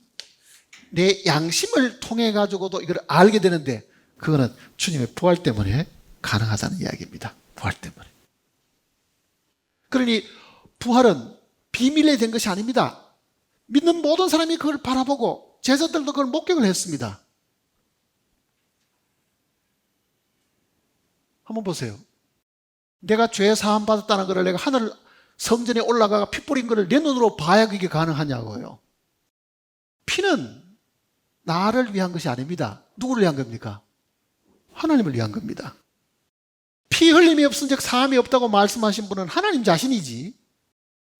내 양심을 통해 가지고도 이걸 알게 되는데 그거는 주님의 부활 때문에 가능하다는 이야기입니다. 부활 때문에. 그러니 부활은 비밀에 된 것이 아닙니다. 믿는 모든 사람이 그걸 바라보고 제자들도 그걸 목격을 했습니다. 한번 보세요. 내가 죄 사함 받았다는 것을 내가 하늘 성전에 올라가 피 뿌린 것을 내 눈으로 봐야 그게 가능하냐고요. 피는 나를 위한 것이 아닙니다. 누구를 위한 겁니까? 하나님을 위한 겁니다. 피 흘림이 없은 즉 사함이 없다고 말씀하신 분은 하나님 자신이지.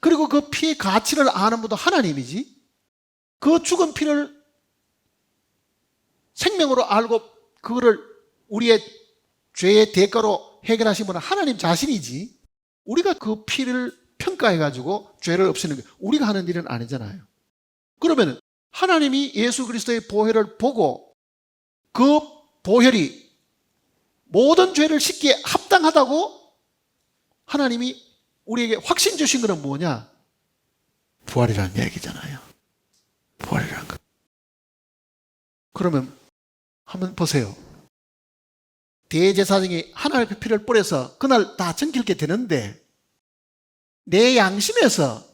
그리고 그 피의 가치를 아는 분도 하나님이지. 그 죽은 피를 생명으로 알고 그거를 우리의 죄의 대가로 해결하신 분은 하나님 자신이지. 우리가 그 피를 평가해가지고 죄를 없애는 게 우리가 하는 일은 아니잖아요. 그러면 하나님이 예수 그리스도의 보혈을 보고 그 보혈이 모든 죄를 씻기에 합당하다고 하나님이 우리에게 확신 주신 것은 뭐냐? 부활이라는 얘기잖아요. 부활이라는 것. 그러면 한번 보세요. 대제사장이 하나님의 피를 뿌려서 그날 다 정결게 되는데 내 양심에서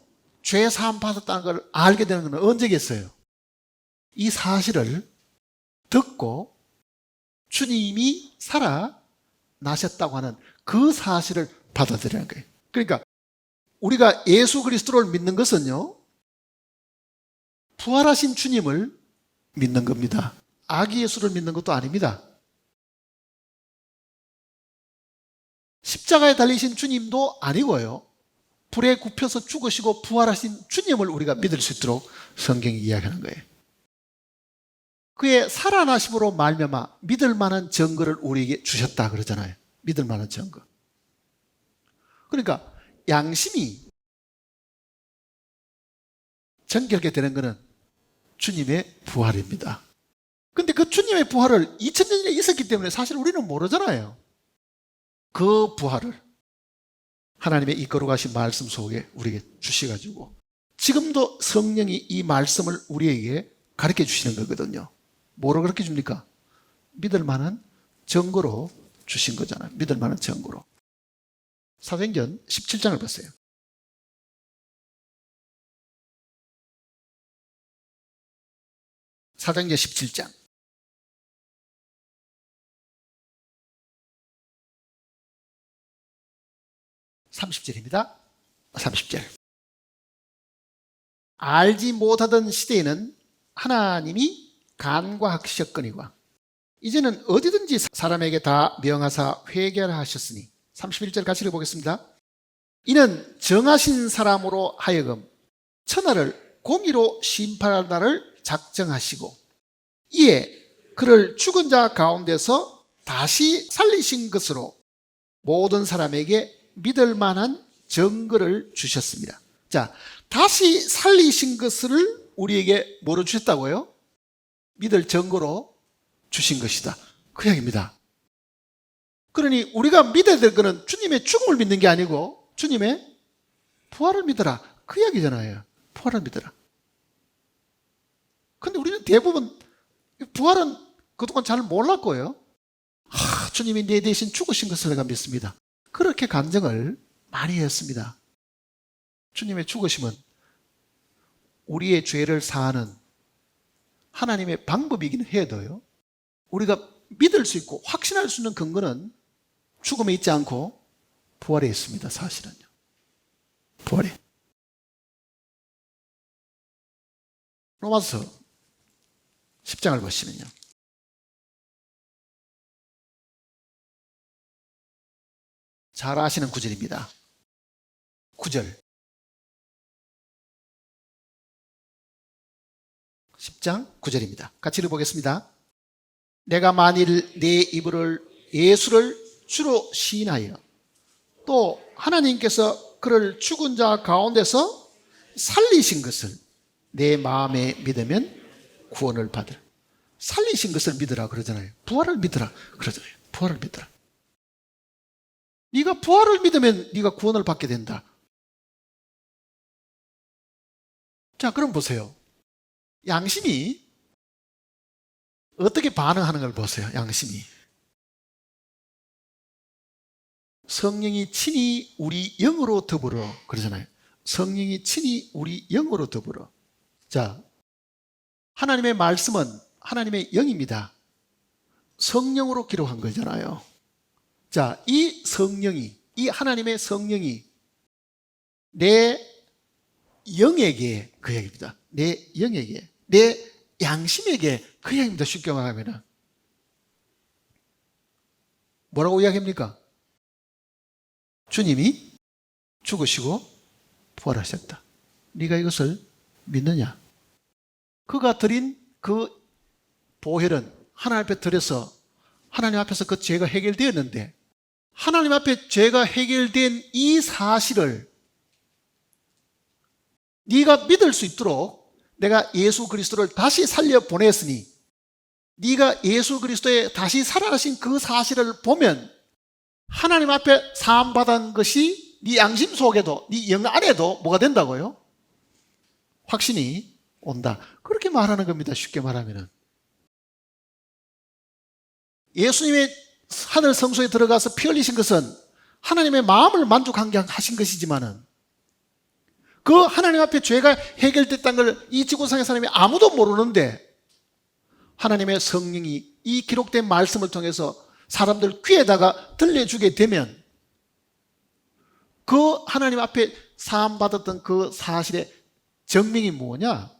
죄 사함 받았다는 걸 알게 되는 건 언제겠어요? 이 사실을 듣고 주님이 살아나셨다고 하는 그 사실을 받아들이는 거예요. 그러니까 우리가 예수 그리스도를 믿는 것은요, 부활하신 주님을 믿는 겁니다. 아기 예수를 믿는 것도 아닙니다. 십자가에 달리신 주님도 아니고요, 불에 굽혀서 죽으시고 부활하신 주님을 우리가 믿을 수 있도록 성경이 이야기하는 거예요. 그의 살아나심으로 말미암아 믿을 만한 증거를 우리에게 주셨다 그러잖아요. 믿을 만한 증거. 그러니까 양심이 정결게 되는 것은 주님의 부활입니다. 근데 그 주님의 부활을 2000년 전에 있었기 때문에 사실 우리는 모르잖아요. 그 부활을 하나님의 이 거룩하신 말씀 속에 우리에게 주셔가지고 지금도 성령이 이 말씀을 우리에게 가르쳐 주시는 거거든요. 뭐로 그렇게 줍니까? 믿을 만한 증거로 주신 거잖아요. 믿을 만한 증거로. 사도행전 17장을 보세요. 사도행전 17장 30절입니다. 30절. 알지 못하던 시대에는 하나님이 간과하셨거니와 이제는 어디든지 사람에게 다 명하사 회개하셨으니 31절 같이 읽어보겠습니다. 이는 정하신 사람으로 하여금 천하를 공의로 심판할 날을 작정하시고 이에 그를 죽은 자 가운데서 다시 살리신 것으로 모든 사람에게 믿을 만한 증거를 주셨습니다. 자, 다시 살리신 것을 우리에게 뭐로 주셨다고요? 믿을 증거로 주신 것이다. 그 이야기입니다. 그러니 우리가 믿어야 될 것은 주님의 죽음을 믿는 게 아니고 주님의 부활을 믿어라. 그 이야기잖아요. 부활을 믿어라. 근데 우리는 대부분 부활은 그동안 잘 몰랐고요. 주님이 내 대신 죽으신 것을 내가 믿습니다. 그렇게 간증을 많이 했습니다. 주님의 죽으심은 우리의 죄를 사하는 하나님의 방법이긴 해도요, 우리가 믿을 수 있고 확신할 수 있는 근거는 죽음에 있지 않고 부활에 있습니다. 사실은요. 부활에. 로마서 10장을 보시면요, 잘 아시는 구절입니다. 9절. 10장 9절입니다. 같이 읽어보겠습니다. 내가 만일 내 입으로 예수를 주로 시인하여 또 하나님께서 그를 죽은 자 가운데서 살리신 것을 내 마음에 믿으면 구원을 받으라. 살리신 것을 믿으라 그러잖아요. 부활을 믿으라 그러잖아요. 부활을 믿으라. 네가 부활을 믿으면 네가 구원을 받게 된다. 자, 그럼 보세요. 양심이 어떻게 반응하는 걸 보세요. 양심이. 성령이 친히 우리 영으로 더불어 그러잖아요. 성령이 친히 우리 영으로 더불어. 자, 하나님의 말씀은 하나님의 영입니다. 성령으로 기록한 거잖아요. 자, 이 성령이, 이 하나님의 성령이 내 영에게 그 얘기입니다. 내 영에게, 내 양심에게 그 얘기입니다. 쉽게 말하면 뭐라고 이야기합니까? 주님이 죽으시고 부활하셨다. 네가 이것을 믿느냐? 그가 드린 그 보혈은 하나님 앞에 드려서 하나님 앞에서 그 죄가 해결되었는데, 하나님 앞에 죄가 해결된 이 사실을 네가 믿을 수 있도록 내가 예수 그리스도를 다시 살려 보냈으니, 네가 예수 그리스도의 다시 살아나신 그 사실을 보면 하나님 앞에 사함받은 것이 네 양심 속에도, 네 영 안에도 뭐가 된다고요? 확신이 온다. 그렇게 말하는 겁니다. 쉽게 말하면은. 예수님의 하늘 성소에 들어가서 피 흘리신 것은 하나님의 마음을 만족하게 하신 것이지만은 그 하나님 앞에 죄가 해결됐다는 걸 이 지구상의 사람이 아무도 모르는데 하나님의 성령이 이 기록된 말씀을 통해서 사람들 귀에다가 들려주게 되면 그 하나님 앞에 사함받았던 그 사실의 증명이 뭐냐?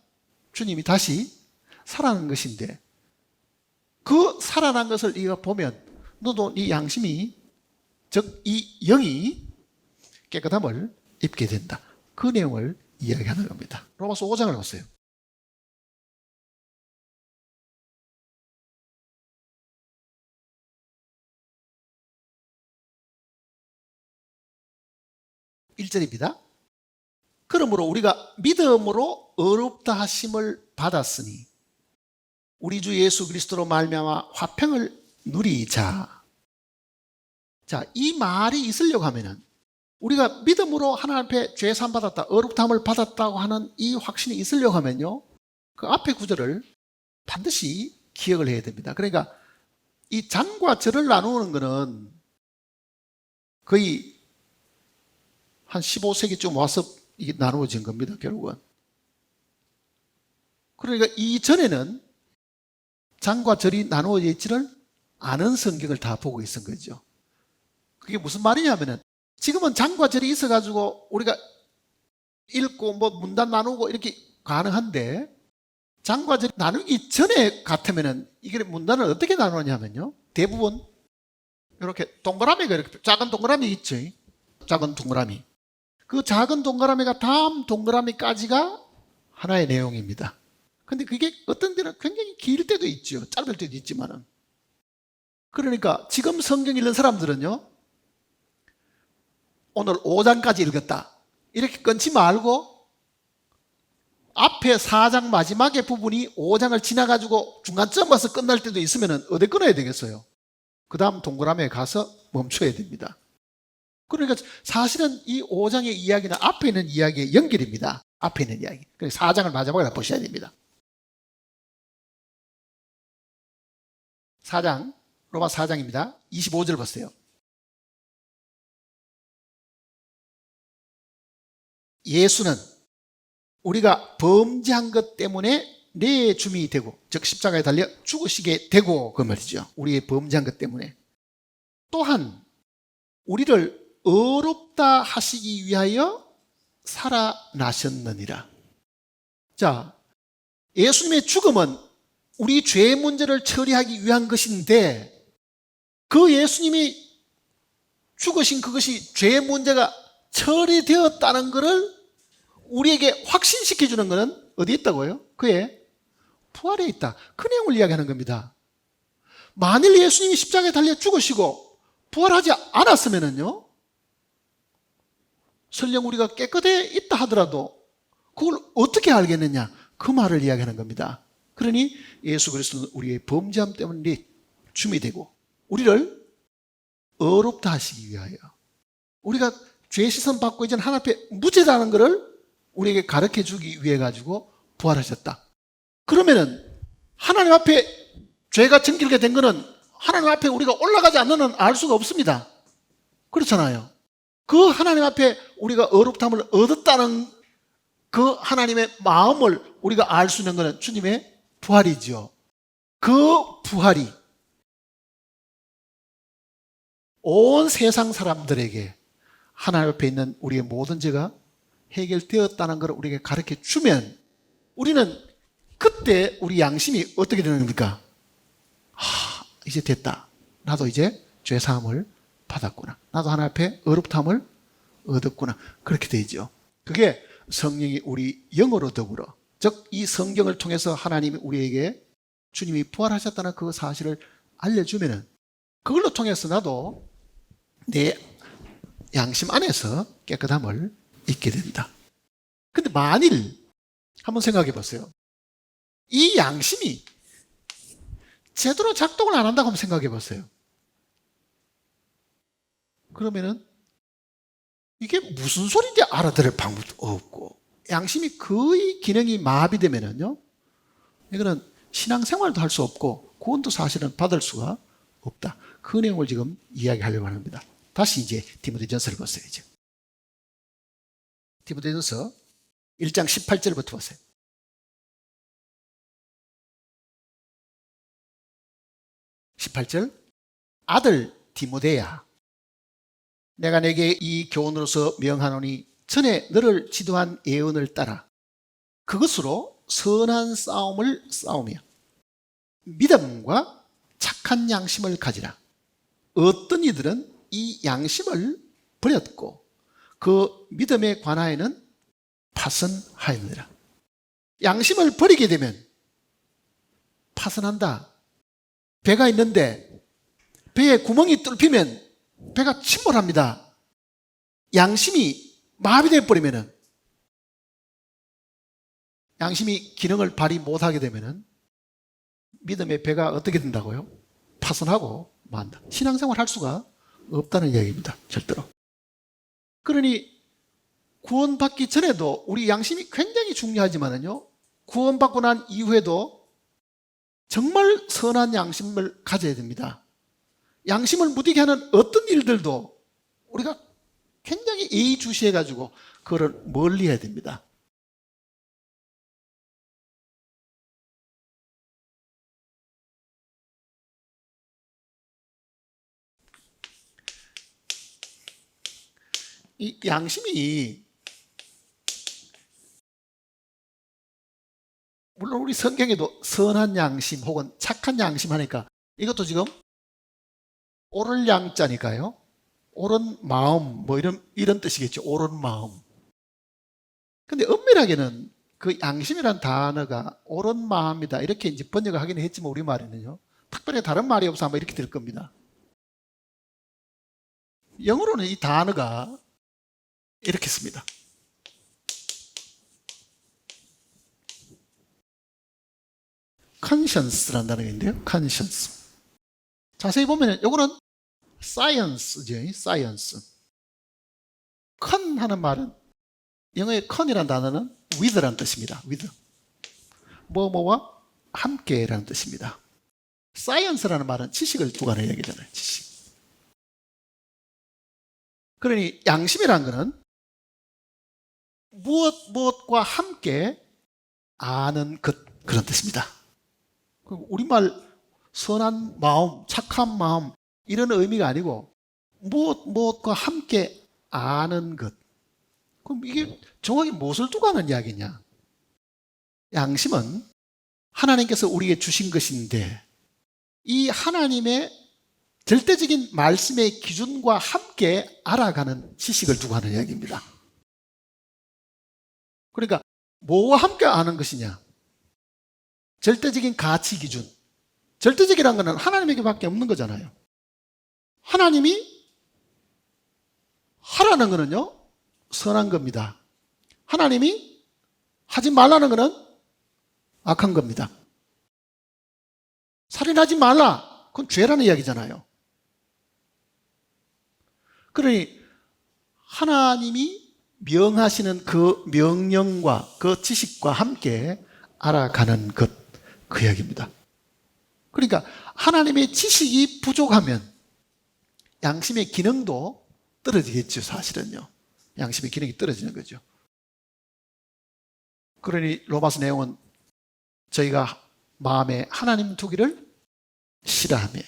주님이 다시 살아난 것인데 그 살아난 것을 네가 보면 너도 네 양심이 즉 이 영이 깨끗함을 입게 된다. 그 내용을 이야기하는 겁니다. 로마서 5장을 보세요. (1절입니다) 그러므로 우리가 믿음으로 의롭다 하심을 받았으니 우리 주 예수 그리스도로 말미암아 화평을 누리자. 자, 이 말이 있으려고 하면은 우리가 믿음으로 하나님 앞에 죄 사함 받았다, 의롭다함을 받았다고 하는 이 확신이 있으려고 하면요, 그 앞에 구절을 반드시 기억을 해야 됩니다. 그러니까 이 장과 절을 나누는 것은 거의 한 15세기쯤 와서 이게 나누어진 겁니다, 결국은. 그러니까 이전에는 장과 절이 나누어져 있지를 않은 성경을 다 보고 있은 거죠. 그게 무슨 말이냐면은 지금은 장과 절이 있어가지고 우리가 읽고 뭐 문단 나누고 이렇게 가능한데 장과 절이 나누기 전에 같으면은 이게 문단을 어떻게 나누냐면요, 대부분 이렇게 동그라미가 이렇게 작은 동그라미 있죠. 작은 동그라미. 그 작은 동그라미가 다음 동그라미까지가 하나의 내용입니다. 근데 그게 어떤 데는 굉장히 길 때도 있죠. 짧을 때도 있지만은. 그러니까 지금 성경 읽는 사람들은요, 오늘 5장까지 읽었다 이렇게 끊지 말고 앞에 4장 마지막의 부분이 5장을 지나가지고 중간쯤 와서 끝날 때도 있으면 어디 끊어야 되겠어요? 그 다음 동그라미에 가서 멈춰야 됩니다. 그러니까 사실은 이 5장의 이야기는 앞에 있는 이야기의 연결입니다. 앞에 있는 이야기. 그래서 4장을 마지막에 보셔야 됩니다. 4장, 로마 4장입니다. 25절 보세요. 예수는 우리가 범죄한 것 때문에 내 주민이 되고, 즉 십자가에 달려 죽으시게 되고, 그 말이죠. 우리의 범죄한 것 때문에. 또한 우리를 의롭다 하시기 위하여 살아나셨느니라. 자, 예수님의 죽음은 우리 죄의 문제를 처리하기 위한 것인데 그 예수님이 죽으신 그것이 죄의 문제가 처리되었다는 것을 우리에게 확신시켜 주는 것은 어디에 있다고요? 그의 부활에 있다. 그 내용을 이야기하는 겁니다. 만일 예수님이 십자가에 달려 죽으시고 부활하지 않았으면요, 설령 우리가 깨끗해 있다 하더라도 그걸 어떻게 알겠느냐, 그 말을 이야기하는 겁니다. 그러니 예수 그리스도는 우리의 범죄함 때문에 줌이 되고 우리를 의롭다 하시기 위하여, 우리가 죄 시선 받고 이제는 하나님 앞에 무죄라는 것을 우리에게 가르쳐 주기 위해 가지고 부활하셨다. 그러면은 하나님 앞에 죄가 정결게 된 것은 하나님 앞에 우리가 올라가지 않는 한 알 수가 없습니다. 그렇잖아요. 그 하나님 앞에 우리가 의롭다함을 얻었다는 그 하나님의 마음을 우리가 알 수 있는 것은 주님의 부활이죠. 그 부활이 온 세상 사람들에게 하나님 앞에 있는 우리의 모든 죄가 해결되었다는 것을 우리에게 가르쳐 주면 우리는 그때 우리 양심이 어떻게 되는 겁니까? 이제 됐다. 나도 이제 죄사함을 받았구나. 나도 하나님 앞에 의롭다함을 얻었구나. 그렇게 되죠. 그게 성령이 우리 영으로 더불어, 즉 이 성경을 통해서 하나님이 우리에게 주님이 부활하셨다는 그 사실을 알려주면은 그걸로 통해서 나도 내 양심 안에서 깨끗함을 잊게 된다. 근데 만일 한번 생각해 보세요. 이 양심이 제대로 작동을 안 한다고 한번 생각해 보세요. 그러면은 이게 무슨 소리인지 알아들을 방법도 없고 양심이 거의 기능이 마비되면은요, 이거는 신앙생활도 할 수 없고 구원도 사실은 받을 수가 없다. 그 내용을 지금 이야기하려고 합니다. 다시 이제 디모데전서를 보세요. 이제. 디모데전서 1장 18절부터 보세요. 18절 아들 디모데야 내가 내게 이 교훈으로서 명하노니 전에 너를 지도한 예언을 따라 그것으로 선한 싸움을 싸우며 믿음과 착한 양심을 가지라. 어떤 이들은 이 양심을 버렸고 그 믿음에 관하여는 파선하였느니라. 양심을 버리게 되면 파선한다. 배가 있는데 배에 구멍이 뚫히면 배가 침몰합니다. 양심이 마비되어 버리면 양심이 기능을 발휘 못하게 되면 믿음의 배가 어떻게 된다고요? 파손하고 만다. 신앙생활 할 수가 없다는 이야기입니다. 절대로. 그러니 구원받기 전에도 우리 양심이 굉장히 중요하지만요. 구원받고 난 이후에도 정말 선한 양심을 가져야 됩니다. 양심을 무디게 하는 어떤 일들도 우리가 굉장히 예의주시해가지고 그걸 멀리 해야 됩니다. 이 양심이 물론 우리 성경에도 선한 양심 혹은 착한 양심 하니까 이것도 지금 옳을 양자니까요. 옳은 마음 뭐 이런 뜻이겠죠. 옳은 마음. 근데 엄밀하게는 그 양심이란 단어가 옳은 마음이다 이렇게 이제 번역을 하긴 했지만 우리말에는요. 특별히 다른 말이 없어 아마 이렇게 될 겁니다. 영어로는 이 단어가 이렇게 씁니다. conscience라는 단어가 있는데요. conscience. 자세히 보면 이거는 science죠. science. con 하는 말은 영어의 con이라는 단어는 with라는 뜻입니다. with. 뭐뭐와 함께라는 뜻입니다. science라는 말은 지식을 주관하는 얘기잖아요. 지식. 그러니 양심이라는 것은 무엇과 함께 아는 것 그런 뜻입니다. 우리말 선한 마음, 착한 마음 이런 의미가 아니고 무엇과 함께 아는 것. 그럼 이게 정확히 무엇을 두고 하는 이야기냐? 양심은 하나님께서 우리에게 주신 것인데 이 하나님의 절대적인 말씀의 기준과 함께 알아가는 지식을 두고 하는 이야기입니다. 그러니까 뭐와 함께 아는 것이냐? 절대적인 가치 기준. 절대적이라는 것은 하나님에게밖에 없는 거잖아요. 하나님이 하라는 것은요 선한 겁니다. 하나님이 하지 말라는 것은 악한 겁니다. 살인하지 말라. 그건 죄라는 이야기잖아요. 그러니 하나님이 명하시는 그 명령과 그 지식과 함께 알아가는 것, 그 이야기입니다. 그러니까 하나님의 지식이 부족하면 양심의 기능도 떨어지겠죠, 사실은요. 양심의 기능이 떨어지는 거죠. 그러니 로마서 내용은 저희가 마음에 하나님 두기를 싫어하며,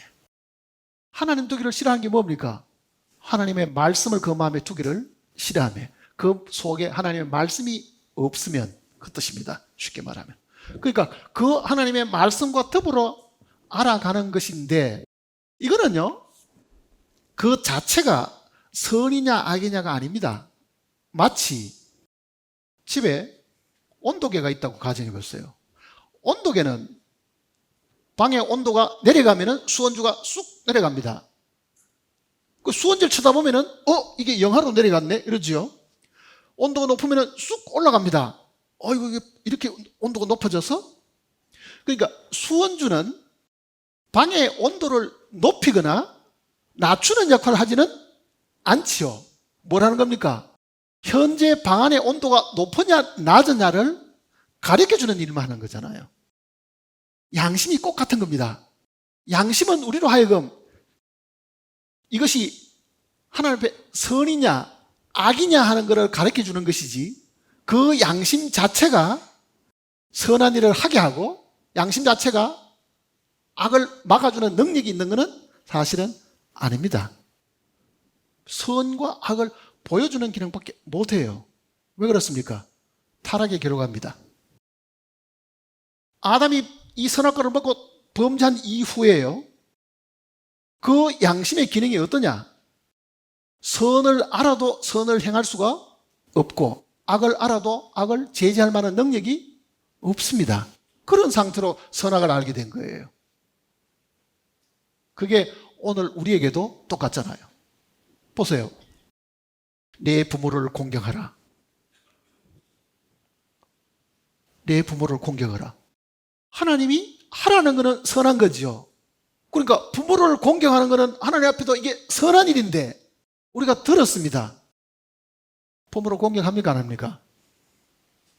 하나님 두기를 싫어하는 게 뭡니까? 하나님의 말씀을 그 마음에 두기를 싫어하며 그 속에 하나님의 말씀이 없으면 그 뜻입니다. 쉽게 말하면. 그러니까 그 하나님의 말씀과 더불어 알아가는 것인데 이거는요 그 자체가 선이냐 악이냐가 아닙니다. 마치 집에 온도계가 있다고 가정해 보세요. 온도계는 방의 온도가 내려가면 수온주가 쑥 내려갑니다. 그 수온지를 쳐다보면 이게 영하로 내려갔네 이러지요. 온도가 높으면 쑥 올라갑니다. 이거 이렇게 온도가 높아져서 그러니까 수온주는 방의 온도를 높이거나 낮추는 역할을 하지는 않지요. 뭘 하는 겁니까? 현재 방 안의 온도가 높으냐 낮으냐를 가르쳐주는 일만 하는 거잖아요. 양심이 꼭 같은 겁니다. 양심은 우리로 하여금 이것이 하나님 앞에 선이냐 악이냐 하는 것을 가르쳐 주는 것이지, 그 양심 자체가 선한 일을 하게 하고 양심 자체가 악을 막아주는 능력이 있는 것은 사실은 아닙니다. 선과 악을 보여주는 기능밖에 못해요. 왜 그렇습니까? 타락의 결과입니다. 아담이 이 선악과를 먹고 범죄한 이후에요, 그 양심의 기능이 어떠냐? 선을 알아도 선을 행할 수가 없고 악을 알아도 악을 제지할 만한 능력이 없습니다. 그런 상태로 선악을 알게 된 거예요. 그게 오늘 우리에게도 똑같잖아요. 보세요. 내 부모를 공경하라. 내 부모를 공경하라. 하나님이 하라는 것은 선한 거죠. 그러니까 부모를 공경하는 것은 하나님 앞에도 이게 선한 일인데 우리가 들었습니다. 부모를 공경합니까 안 합니까?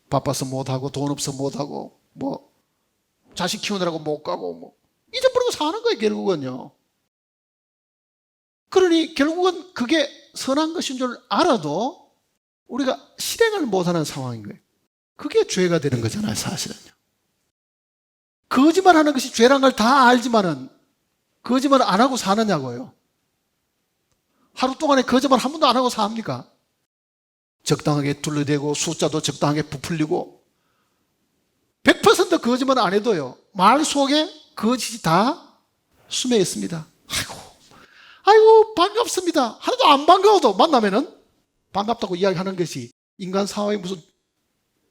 바빠서 못하고 돈 없어 못하고 뭐 자식 키우느라고 못 가고 뭐 잊어버리고 사는 거예요 결국은요. 그러니 결국은 그게 선한 것인 줄 알아도 우리가 실행을 못하는 상황인 거예요. 그게 죄가 되는 거잖아요 사실은요. 거짓말하는 것이 죄란 걸 다 알지만은 거짓말 안 하고 사느냐고요. 하루 동안에 거짓말 한 번도 안 하고 삽니까? 적당하게 둘러대고 숫자도 적당하게 부풀리고 100% 거짓말 안 해도요 말 속에 거짓이 다 숨어 있습니다. 아이고 반갑습니다. 하나도 안 반가워도 만나면은 반갑다고 이야기하는 것이 인간 사회에 무슨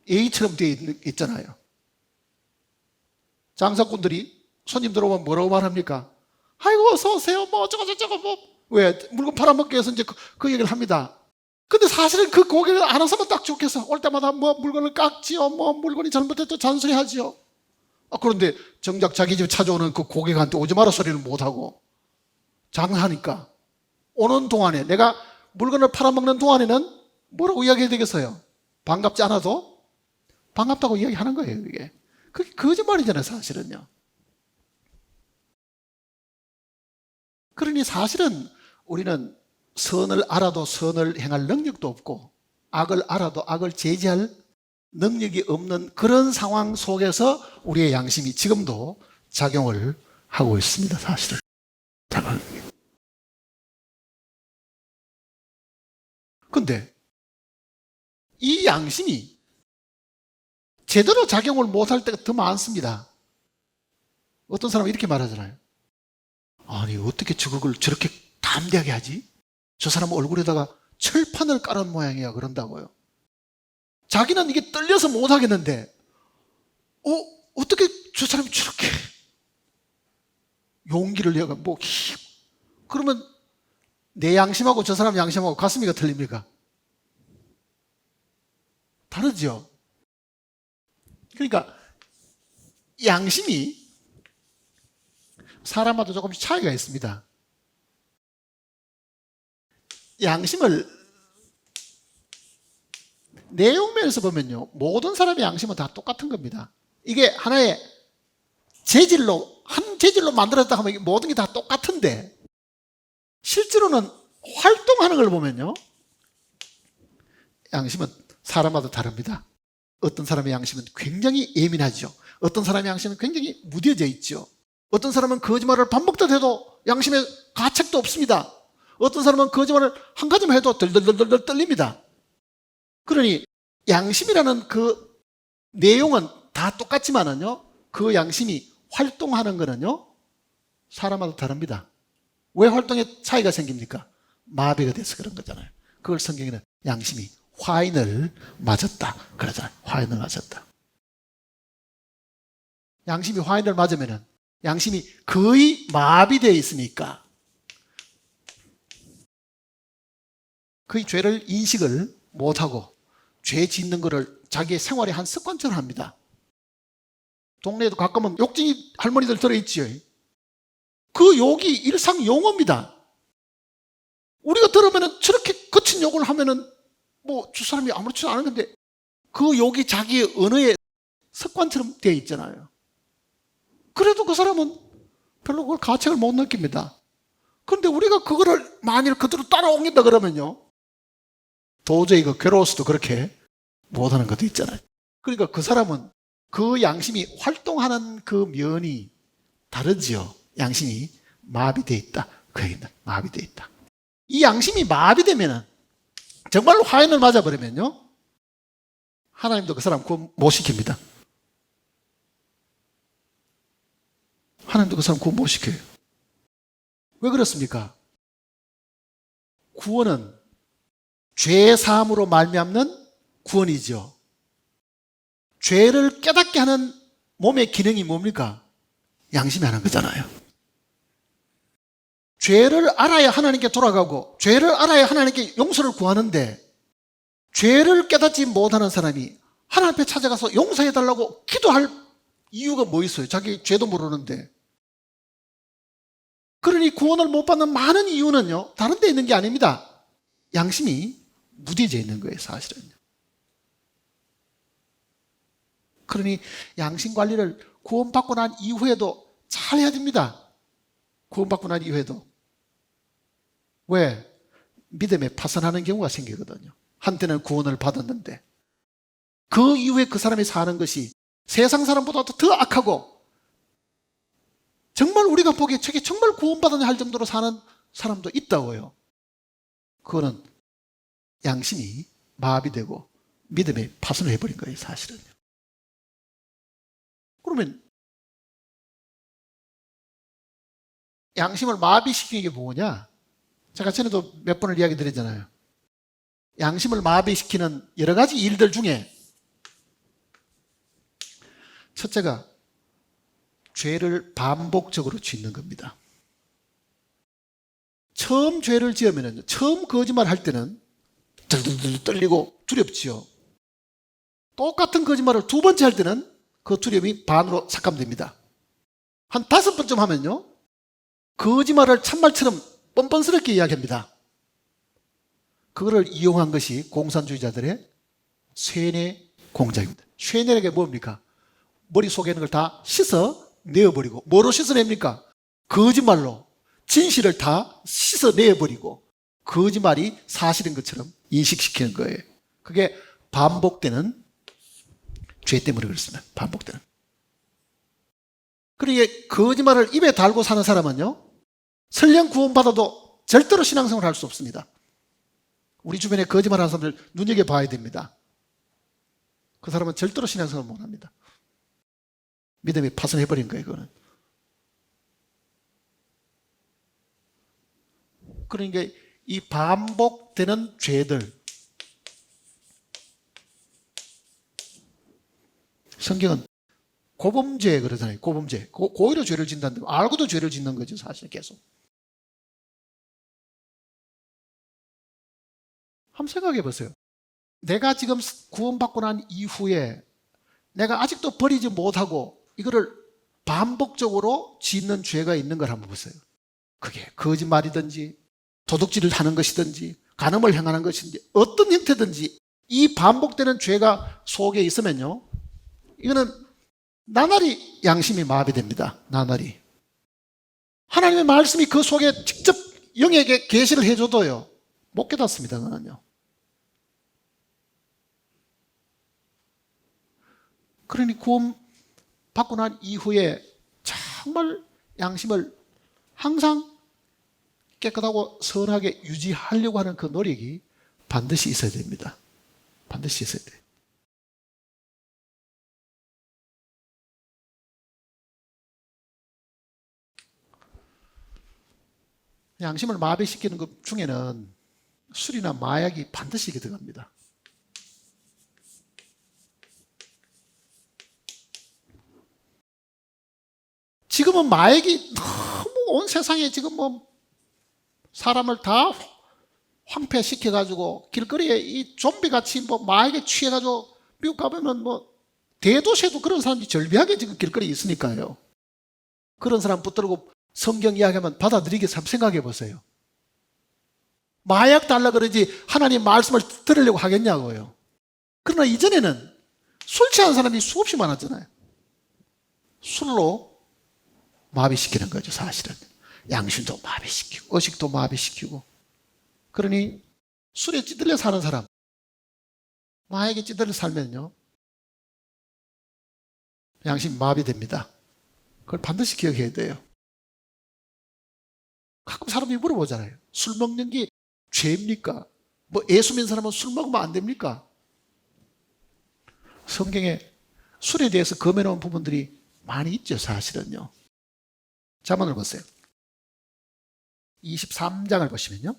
예의처럼 되어 있잖아요. 장사꾼들이 손님 들어오면 뭐라고 말합니까? 아이고 어서 오세요 뭐 어쩌고 저쩌고 뭐 왜 물건 팔아먹기 위해서 이제 그 얘기를 합니다. 근데 사실은 그 고객을 안 왔으면 딱 좋겠어. 올 때마다 뭐 물건을 깎지요 뭐 물건이 잘못됐다 잔소리하지요. 그런데 정작 자기 집 찾아오는 그 고객한테 오지 마라 소리는 못하고 장사하니까 오는 동안에 내가 물건을 팔아먹는 동안에는 뭐라고 이야기해야 되겠어요? 반갑지 않아도 반갑다고 이야기하는 거예요. 그게 거짓말이잖아요 사실은요. 그러니 사실은 우리는 선을 알아도 선을 행할 능력도 없고 악을 알아도 악을 제지할 능력이 없는 그런 상황 속에서 우리의 양심이 지금도 작용을 하고 있습니다 사실은. 근데 이 양심이 제대로 작용을 못할 때가 더 많습니다. 어떤 사람은 이렇게 말하잖아요. 아니 어떻게 저걸 저렇게 담대하게 하지? 저 사람 얼굴에다가 철판을 깔은 모양이야 그런다고요. 자기는 이게 떨려서 못하겠는데 어떻게 저 사람이 저렇게 용기를 내가 뭐 그러면 내 양심하고 저 사람 양심하고 가슴이가 틀립니까? 다르죠. 그러니까 양심이 사람마다 조금씩 차이가 있습니다. 양심을 내용면에서 보면요 모든 사람의 양심은 다 똑같은 겁니다. 이게 하나의 재질로 한 재질로 만들었다 하면 모든 게 다 똑같은데 실제로는 활동하는 걸 보면요 양심은 사람마다 다릅니다. 어떤 사람의 양심은 굉장히 예민하죠. 어떤 사람의 양심은 굉장히 무뎌져 있죠. 어떤 사람은 거짓말을 반복도 해도 양심에 가책도 없습니다. 어떤 사람은 거짓말을 한 가지만 해도 덜덜덜덜 떨립니다. 그러니 양심이라는 그 내용은 다 똑같지만은요 그 양심이 활동하는 거는요 사람마다 다릅니다. 왜 활동에 차이가 생깁니까? 마비가 돼서 그런 거잖아요. 그걸 성경에는 양심이 화인을 맞았다 그러잖아요. 화인을 맞았다. 양심이 화인을 맞으면은 양심이 거의 마비되어 있으니까 거의 죄를 인식을 못하고 죄 짓는 것을 자기의 생활의 한 습관처럼 합니다. 동네에도 가끔은 욕쟁이 할머니들 들어있지요. 그 욕이 일상 용어입니다. 우리가 들으면 저렇게 거친 욕을 하면은 뭐 저 사람이 아무렇지도 않은데 그 욕이 자기의 언어의 습관처럼 되어 있잖아요. 그래도 그 사람은 별로 그걸 가책을 못 느낍니다. 그런데 우리가 그거를 만일 그대로 따라옮긴다 그러면요, 도저히 괴로워서도 그렇게 못하는 것도 있잖아요. 그러니까 그 사람은 그 양심이 활동하는 그 면이 다르지요. 양심이 마비되어 있다. 그 얘기입니다. 마비되어 있다. 이 양심이 마비되면은, 정말로 화인을 맞아버리면요, 하나님도 그 사람 구원 못 시킵니다. 하나님도 그 사람 구원 못 시켜요. 왜 그렇습니까? 구원은 죄 사함으로 말미암는 구원이죠. 죄를 깨닫게 하는 몸의 기능이 뭡니까? 양심이 하는 거잖아요. 죄를 알아야 하나님께 돌아가고, 죄를 알아야 하나님께 용서를 구하는데, 죄를 깨닫지 못하는 사람이 하나님 앞에 찾아가서 용서해달라고 기도할 이유가 뭐 있어요? 자기 죄도 모르는데. 그러니 구원을 못 받는 많은 이유는요, 다른 데 있는 게 아닙니다. 양심이 무뎌져 있는 거예요, 사실은요. 그러니 양심 관리를 구원받고 난 이후에도 잘 해야 됩니다. 구원받고 난 이후에도. 왜? 믿음에 파산하는 경우가 생기거든요. 한때는 구원을 받았는데 그 이후에 그 사람이 사는 것이 세상 사람보다도 더 악하고, 정말 우리가 보기에 저게 정말 구원받았냐 할 정도로 사는 사람도 있다고요. 그거는 양심이 마비되고 믿음에 파손을 해버린 거예요, 사실은요. 그러면 양심을 마비시키는 게 뭐냐? 제가 전에도 몇 번을 이야기 드렸잖아요. 양심을 마비시키는 여러 가지 일들 중에 첫째가 죄를 반복적으로 짓는 겁니다. 처음 죄를 지으면, 처음 거짓말 할 때는 들들들 떨리고 두렵지요. 똑같은 거짓말을 두 번째 할 때는 그 두려움이 반으로 삭감됩니다. 한 5번쯤 하면요, 거짓말을 참말처럼 뻔뻔스럽게 이야기합니다. 그거를 이용한 것이 공산주의자들의 쇠뇌 공작입니다. 쇠뇌라는 게 뭡니까? 머릿속에 있는 걸 다 씻어 내어버리고, 뭐로 씻어냅니까? 거짓말로 진실을 다 씻어내버리고 거짓말이 사실인 것처럼 인식시키는 거예요. 그게 반복되는 죄 때문에 그렇습니다. 반복되는. 그러니까 거짓말을 입에 달고 사는 사람은요, 설령 구원받아도 절대로 신앙생활을 할 수 없습니다. 우리 주변에 거짓말하는 사람들 눈여겨봐야 됩니다. 그 사람은 절대로 신앙생활을 못합니다. 믿음이 파손해버린 거예요, 그거는. 그러니까 이 반복되는 죄들, 성경은 고범죄 그러잖아요. 고범죄. 고의로 죄를 짓는다는데 알고도 죄를 짓는 거죠, 사실 계속. 한번 생각해 보세요. 내가 지금 구원받고 난 이후에 내가 아직도 버리지 못하고 이거를 반복적으로 짓는 죄가 있는 걸 한번 보세요. 그게 거짓말이든지 도둑질을 하는 것이든지 간음을 행하는 것이든지 어떤 형태든지 이 반복되는 죄가 속에 있으면요, 이거는 나날이 양심이 마비됩니다. 나날이. 하나님의 말씀이 그 속에 직접 영에게 계시를 해줘도요, 못 깨닫습니다. 그거는요. 그러니 구원 받고 난 이후에 정말 양심을 항상 깨끗하고 선하게 유지하려고 하는 그 노력이 반드시 있어야 됩니다. 반드시 있어야 돼요. 양심을 마비시키는 것 중에는 술이나 마약이 반드시 들어갑니다. 지금은 마약이 너무 온 세상에 지금 뭐 사람을 다 황폐시켜가지고 길거리에 이 좀비같이 뭐 마약에 취해가지고 미국 가보면 뭐 대도시에도 그런 사람들이 절비하게 지금 길거리에 있으니까요. 그런 사람 붙들고 성경 이야기하면 받아들이겠어? 한번 생각해 보세요. 마약 달라 그러지 하나님 말씀을 들으려고 하겠냐고요. 그러나 이전에는 술 취한 사람이 수없이 많았잖아요. 술로 마비시키는 거죠, 사실은. 양심도 마비시키고 의식도 마비시키고. 그러니 술에 찌들려 사는 사람, 마약에 찌들려 살면요 양심이 마비됩니다. 그걸 반드시 기억해야 돼요. 가끔 사람이 물어보잖아요. 술 먹는 게 죄입니까? 뭐 예수 믿는 사람은 술 먹으면 안 됩니까? 성경에 술에 대해서 금해놓은 부분들이 많이 있죠, 사실은요. 잠언을 보세요. 23장을 보시면요.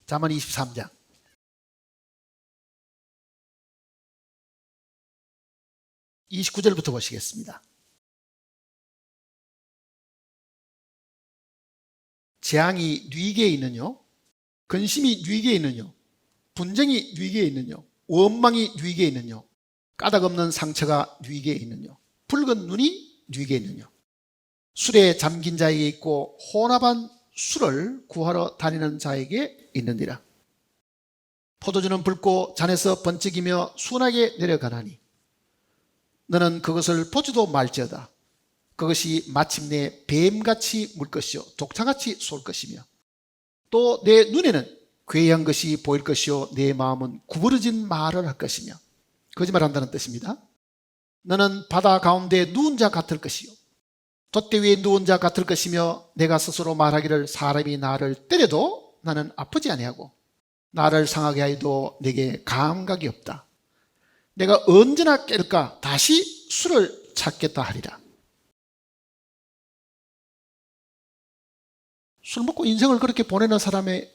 잠언 23장. 29절부터 보시겠습니다. 재앙이 뉘게 있느뇨, 근심이 뉘게 있느뇨, 분쟁이 뉘게 있느뇨, 원망이 뉘게 있느뇨, 까닭없는 상처가 뉘게 있느뇨, 붉은 눈이 뉘게 있느뇨. 술에 잠긴 자에게 있고 혼합한 술을 구하러 다니는 자에게 있느니라. 포도주는 붉고 잔에서 번쩍이며 순하게 내려가나니 너는 그것을 보지도 말지어다. 그것이 마침내 뱀같이 물 것이요 독사같이 쏠 것이며 또 내 눈에는 괴이한 것이 보일 것이요 내 마음은 구부러진 말을 할 것이며. 거짓말한다는 뜻입니다. 너는 바다 가운데 누운 자 같을 것이요 돛대 위에 누운 자 같을 것이며 내가 스스로 말하기를 사람이 나를 때려도 나는 아프지 아니하고 나를 상하게 하여도 내게 감각이 없다. 내가 언제나 깰까 다시 술을 찾겠다 하리라. 술 먹고 인생을 그렇게 보내는 사람의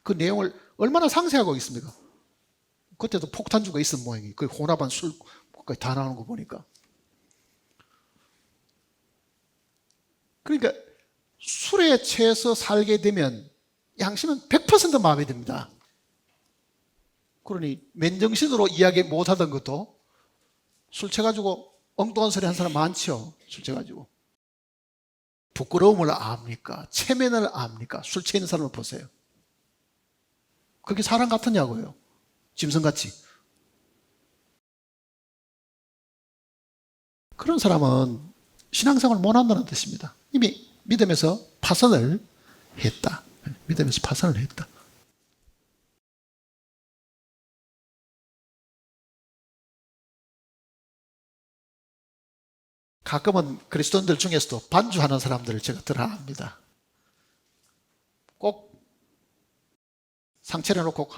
그 내용을 얼마나 상세하고 있습니까? 그때도 폭탄주가 있은 모양이 그 혼합한 술까지 다 나오는 거 보니까. 그러니까 술에 취해서 살게 되면 양심은 100% 마비됩니다. 그러니 맨정신으로 이야기 못하던 것도 술 취해가지고 엉뚱한 소리 한 사람 많죠. 술 취해가지고. 부끄러움을 압니까? 체면을 압니까? 술 취하는 사람을 보세요. 그게 사람 같으냐고요. 짐승같이. 그런 사람은 신앙생활을 못한다는 뜻입니다. 이미 믿음에서 파선을 했다. 믿음에서 파선을 했다. 가끔은 그리스도인들 중에서도 반주하는 사람들을 제가 들어합니다. 꼭 상체를 놓고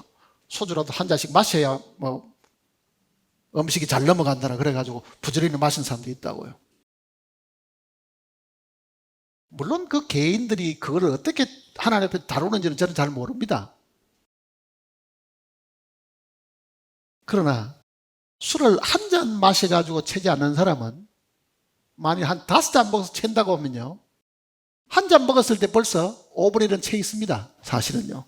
소주라도 한 잔씩 마셔야 뭐 음식이 잘 넘어간다나 그래가지고 부지런히 마신 사람도 있다고요. 물론 그 개인들이 그걸 어떻게 하나님 앞에 다루는지는 저는 잘 모릅니다. 그러나 술을 한 잔 마셔가지고 채지 않는 사람은 만일 한 5잔 먹어서 챈다고 하면요, 한 잔 먹었을 때 벌써 5분의 1은 채 있습니다. 사실은요.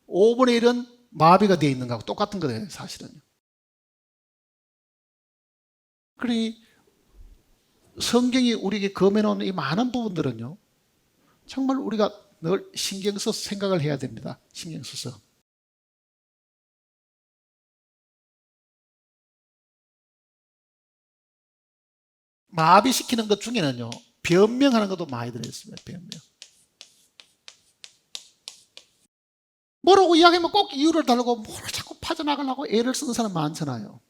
5분의 1은 마비가 되어 있는 거하고 똑같은 거예요. 사실은요. 그러니 성경이 우리에게 검해놓은 이 많은 부분들은요, 정말 우리가 늘 신경 써서 생각을 해야 됩니다. 신경 써서. 마비시키는 것 중에는요, 변명하는 것도 많이 들어있습니다. 변명. 뭐라고 이야기하면 꼭 이유를 달고 뭘 자꾸 빠져나가려고 애를 쓰는 사람 많잖아요.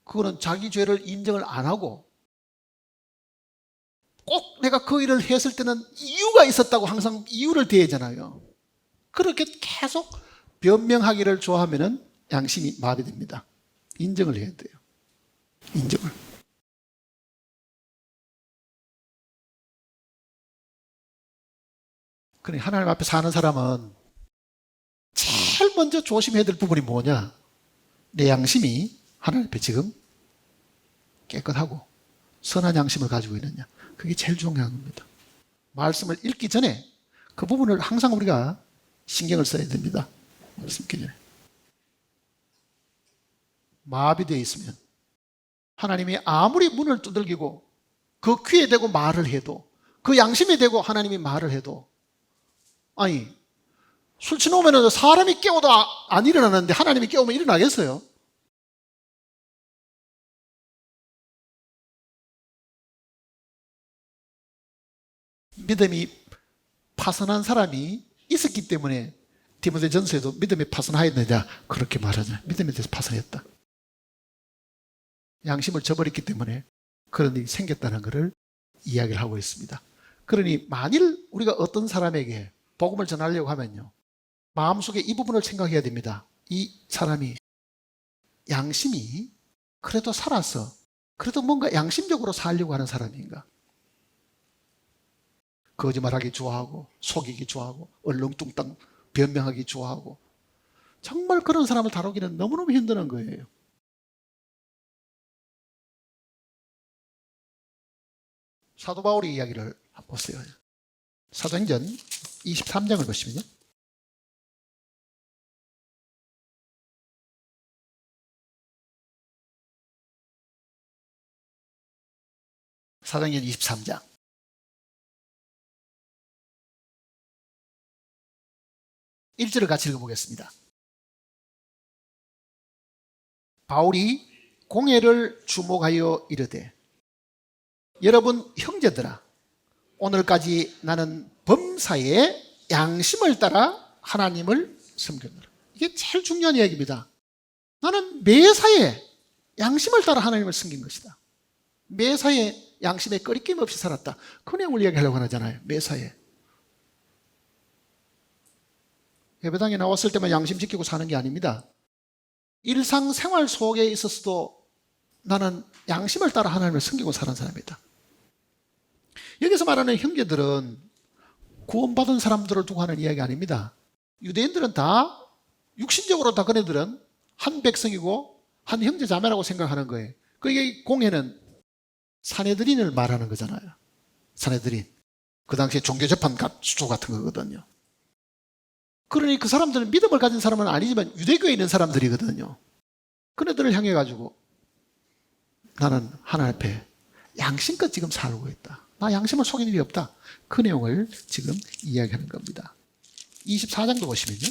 그거는 자기 죄를 인정을 안 하고 꼭 내가 그 일을 했을 때는 이유가 있었다고 항상 이유를 대잖아요. 그렇게 계속 변명하기를 좋아하면 양심이 마비됩니다. 인정을 해야 돼요. 인정을. 그러니 하나님 앞에 사는 사람은 제일 먼저 조심해야 될 부분이 뭐냐? 내 양심이 하나님 앞에 지금 깨끗하고 선한 양심을 가지고 있느냐. 그게 제일 중요한 겁니다. 말씀을 읽기 전에 그 부분을 항상 우리가 신경을 써야 됩니다. 말씀 읽기 전에. 마비되어 있으면 하나님이 아무리 문을 두들기고 그 귀에 대고 말을 해도, 그 양심에 대고 하나님이 말을 해도, 아니 술 취놓으면 사람이 깨워도 안 일어나는데 하나님이 깨우면 일어나겠어요? 믿음이 파선한 사람이 있었기 때문에 디모데전서에도 믿음이 파선하였느냐 그렇게 말하잖아요. 믿음에 대해서 파선했다. 양심을 저버렸기 때문에 그런 일이 생겼다는 것을 이야기를 하고 있습니다. 그러니 만일 우리가 어떤 사람에게 복음을 전하려고 하면요, 마음속에 이 부분을 생각해야 됩니다. 이 사람이 양심이 그래도 살아서 그래도 뭔가 양심적으로 살려고 하는 사람인가? 거짓말하기 좋아하고 속이기 좋아하고 얼렁뚱땅 변명하기 좋아하고 정말 그런 사람을 다루기는 너무너무 힘든 거예요. 사도 바울의 이야기를 보세요. 사도행전 23장을 보시면요. 사도행전 23장 1절을 같이 읽어보겠습니다. 바울이 공회를 주목하여 이르되 여러분 형제들아, 오늘까지 나는 범사에 양심을 따라 하나님을 섬겼노라. 이게 제일 중요한 이야기입니다. 나는 매사에 양심을 따라 하나님을 섬긴 것이다. 매사에 양심에 꺼리낌 없이 살았다. 그 내용을 이야기하려고 하잖아요. 매사에. 예배당에 나왔을 때만 양심 지키고 사는 게 아닙니다. 일상생활 속에 있어서도 나는 양심을 따라 하나님을 섬기고 사는 사람이다. 여기서 말하는 형제들은 구원받은 사람들을 두고 하는 이야기 아닙니다. 유대인들은 다 육신적으로 다 그네들은 한 백성이고 한 형제 자매라고 생각하는 거예요. 그게 공회는 사내들인을 말하는 거잖아요. 사내들인. 그 당시에 종교재판 수조 같은 거거든요. 그러니 그 사람들은 믿음을 가진 사람은 아니지만 유대교에 있는 사람들이거든요. 그네들을 향해 가지고 나는 하나님 앞에 양심껏 지금 살고 있다. 나 양심을 속인 일이 없다. 그 내용을 지금 이야기하는 겁니다. 24장도 보시면요.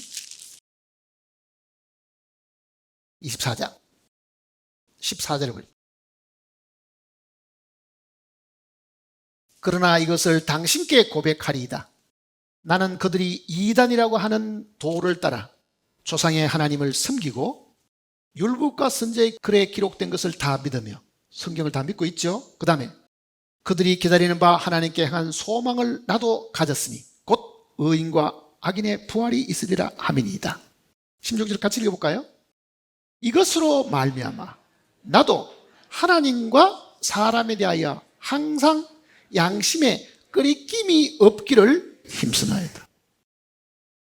24장 14절을 보세요. 그러나 이것을 당신께 고백하리이다. 나는 그들이 이단이라고 하는 도를 따라 조상의 하나님을 섬기고 율법과 선지자의 글에 기록된 것을 다 믿으며 성경을 다 믿고 있죠. 그 다음에 그들이 기다리는 바 하나님께 향한 소망을 나도 가졌으니 곧 의인과 악인의 부활이 있으리라 함이니이다. 16절 같이 읽어볼까요? 이것으로 말미암아 나도 하나님과 사람에 대하여 항상 양심에 끄리낌이 없기를 힘쓰나이다.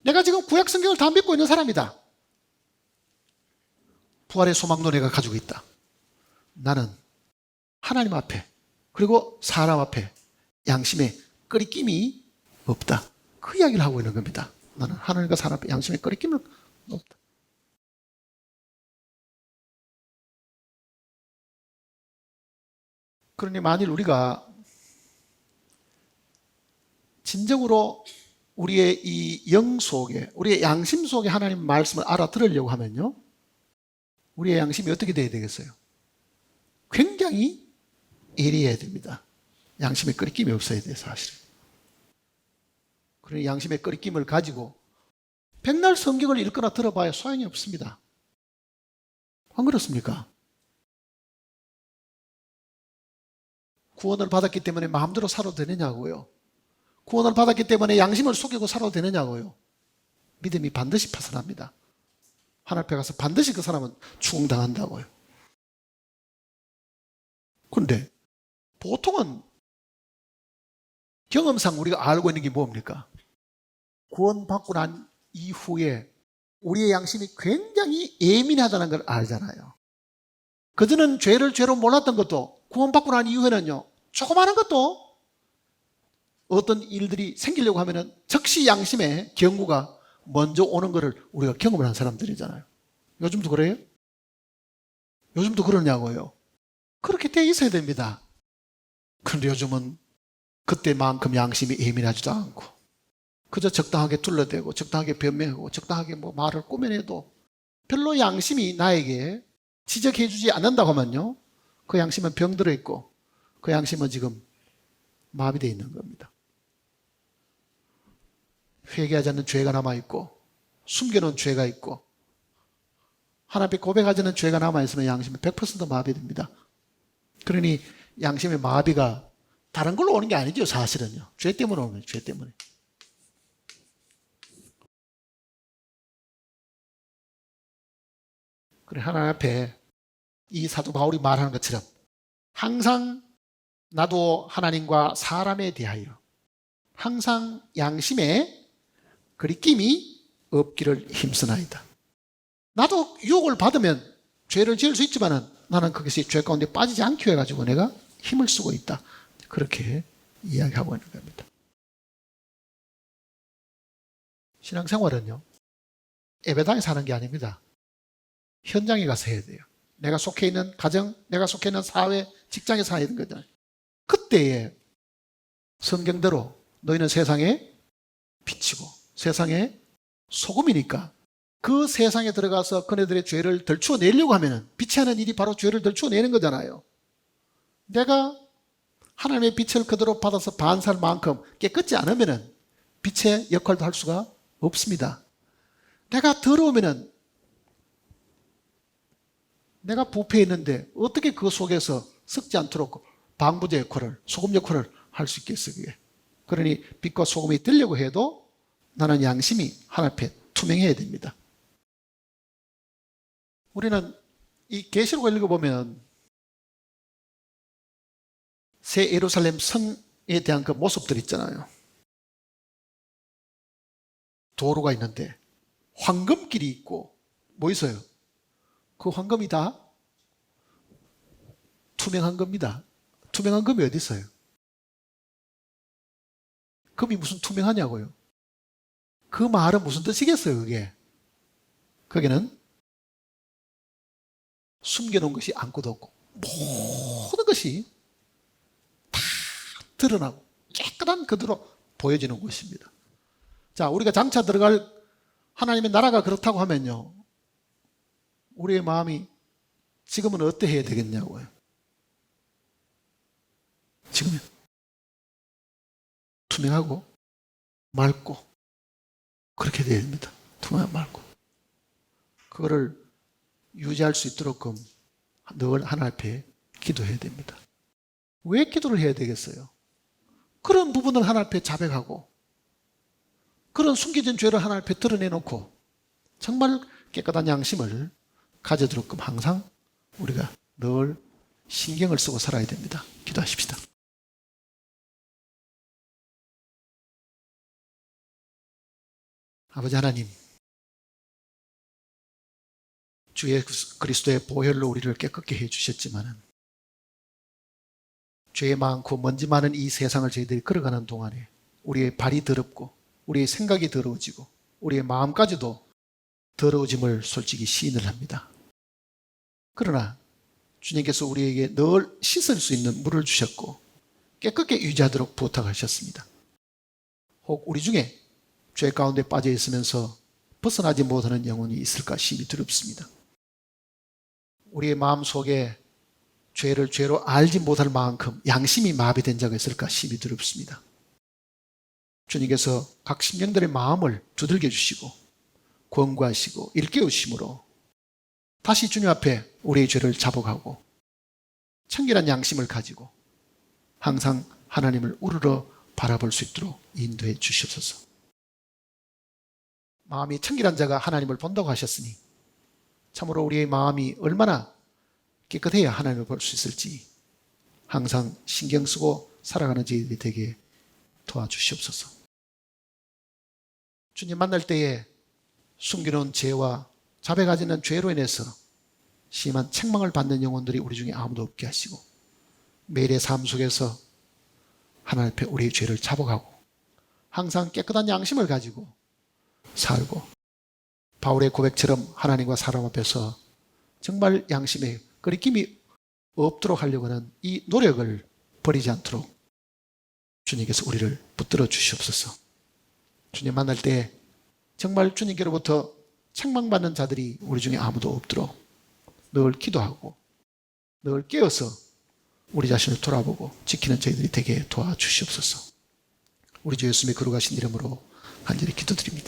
내가 지금 구약 성경을 다 믿고 있는 사람이다. 부활의 소망도 내가 가지고 있다. 나는 하나님 앞에 그리고 사람 앞에 양심에 끄리낌이 없다. 그 이야기를 하고 있는 겁니다. 나는 하나님과 사람 앞에 양심에 끄리낌이 없다. 그러니 만일 우리가 진정으로 우리의 이 영 속에, 우리의 양심 속에 하나님 말씀을 알아들으려고 하면요, 우리의 양심이 어떻게 돼야 되겠어요? 굉장히 예리해야 됩니다. 양심에 끄리낌이 없어야 돼요, 사실은. 그러니 양심의 끄리낌을 가지고 백날 성경을 읽거나 들어봐야 소용이 없습니다. 안 그렇습니까? 구원을 받았기 때문에 마음대로 살아도 되느냐고요. 구원을 받았기 때문에 양심을 속이고 살아도 되느냐고요. 믿음이 반드시 파산합니다. 하나님 앞에 가서 반드시 그 사람은 추궁당한다고요. 그런데 보통은 경험상 우리가 알고 있는 게 뭡니까? 구원받고 난 이후에 우리의 양심이 굉장히 예민하다는 걸 알잖아요. 그전은 죄를 죄로 몰랐던 것도 구원받고 난 이후에는요, 조그마한 것도 어떤 일들이 생기려고 하면은 즉시 양심의 경고가 먼저 오는 것을 우리가 경험을 한 사람들이잖아요. 요즘도 그래요? 요즘도 그러냐고요? 그렇게 돼 있어야 됩니다. 그런데 요즘은 그때만큼 양심이 예민하지도 않고 그저 적당하게 둘러대고 적당하게 변명하고 적당하게 뭐 말을 꾸며내도 별로 양심이 나에게 지적해 주지 않는다고 하면요, 그 양심은 병들어 있고 그 양심은 지금 마비되어 있는 겁니다. 회개하지 않는 죄가 남아있고 숨겨놓은 죄가 있고 하나님 앞에 고백하지 않는 죄가 남아있으면 양심은 100% 마비됩니다. 그러니 양심의 마비가 다른 걸로 오는 게 아니죠. 사실은요, 죄 때문에 오는 거예요. 죄 때문에. 그래, 하나님 앞에 이 사도 바울이 말하는 것처럼 항상 나도 하나님과 사람에 대하여 항상 양심에 거리낌이 없기를 힘쓰나이다. 나도 유혹을 받으면 죄를 지을 수 있지만 나는 그것이 죄 가운데 빠지지 않게 해가지고 내가 힘을 쓰고 있다. 그렇게 이야기하고 있는 겁니다. 신앙생활은요, 예배당에 사는 게 아닙니다. 현장에 가서 해야 돼요. 내가 속해 있는 가정, 내가 속해 있는 사회, 직장에 사야 되는 거잖아요. 그때에 성경대로 너희는 세상에 빛이고 세상에 소금이니까 그 세상에 들어가서 그네들의 죄를 덜추어내려고 하면 빛이 하는 일이 바로 죄를 덜추어내는 거잖아요. 내가 하나님의 빛을 그대로 받아서 반사할 만큼 깨끗지 않으면 빛의 역할도 할 수가 없습니다. 내가 더러우면 내가 부패해 있는데 어떻게 그 속에서 썩지 않도록 방부제 역할을, 소금 역할을 할 수 있겠어요, 그게. 그러니 빛과 소금이 되려고 해도 나는 양심이 하나님 앞에 투명해야 됩니다. 우리는 이 계시록을 읽어보면 새 예루살렘 성에 대한 그 모습들 있잖아요. 도로가 있는데 황금길이 있고 뭐 있어요? 그 황금이 다 투명한 겁니다. 투명한 금이 어디 있어요? 금이 무슨 투명하냐고요? 그 말은 무슨 뜻이겠어요, 그게? 거기는 숨겨놓은 것이 아무것도 없고 모든 것이 다 드러나고 깨끗한 그대로 보여지는 곳입니다. 자, 우리가 장차 들어갈 하나님의 나라가 그렇다고 하면요, 우리의 마음이 지금은 어떠해야 되겠냐고요. 지금은 투명하고 맑고 그렇게 되어야 됩니다. 투명하고 맑고. 그거를 유지할 수 있도록 늘 하나님 앞에 기도해야 됩니다. 왜 기도를 해야 되겠어요? 그런 부분을 하나님 앞에 자백하고 그런 숨겨진 죄를 하나님 앞에 드러내놓고 정말 깨끗한 양심을 가져도록 항상 우리가 늘 신경을 쓰고 살아야 됩니다. 기도하십시다. 아버지 하나님, 주 예수 그리스도의 보혈로 우리를 깨끗게 해주셨지만 죄 많고 먼지 많은 이 세상을 저희들이 걸어가는 동안에 우리의 발이 더럽고 우리의 생각이 더러워지고 우리의 마음까지도 더러워짐을 솔직히 시인을 합니다. 그러나 주님께서 우리에게 늘 씻을 수 있는 물을 주셨고 깨끗게 유지하도록 부탁하셨습니다. 혹 우리 중에 죄 가운데 빠져 있으면서 벗어나지 못하는 영혼이 있을까 심히 두렵습니다. 우리의 마음속에 죄를 죄로 알지 못할 만큼 양심이 마비된 자가 있을까 심히 두렵습니다. 주님께서 각 심령들의 마음을 두들겨 주시고 권고하시고 일깨우심으로 다시 주님 앞에 우리의 죄를 자복하고 청결한 양심을 가지고 항상 하나님을 우러러 바라볼 수 있도록 인도해 주시옵소서. 마음이 청결한 자가 하나님을 본다고 하셨으니 참으로 우리의 마음이 얼마나 깨끗해야 하나님을 볼 수 있을지 항상 신경 쓰고 살아가는 저희들이 되게 도와주시옵소서. 주님 만날 때에 숨겨놓은 죄와 자백하지 않는 죄로 인해서 심한 책망을 받는 영혼들이 우리 중에 아무도 없게 하시고 매일의 삶 속에서 하나님 앞에 우리의 죄를 자복하고 항상 깨끗한 양심을 가지고 살고 바울의 고백처럼 하나님과 사람 앞에서 정말 양심에 거리낌이 없도록 하려고 하는 이 노력을 버리지 않도록 주님께서 우리를 붙들어 주시옵소서. 주님 만날 때 정말 주님께로부터 책망받는 자들이 우리 중에 아무도 없도록 늘 기도하고 늘 깨어서 우리 자신을 돌아보고 지키는 저희들이 되게 도와주시옵소서. 우리 주 예수님의 거룩하신 이름으로 간절히 기도드립니다.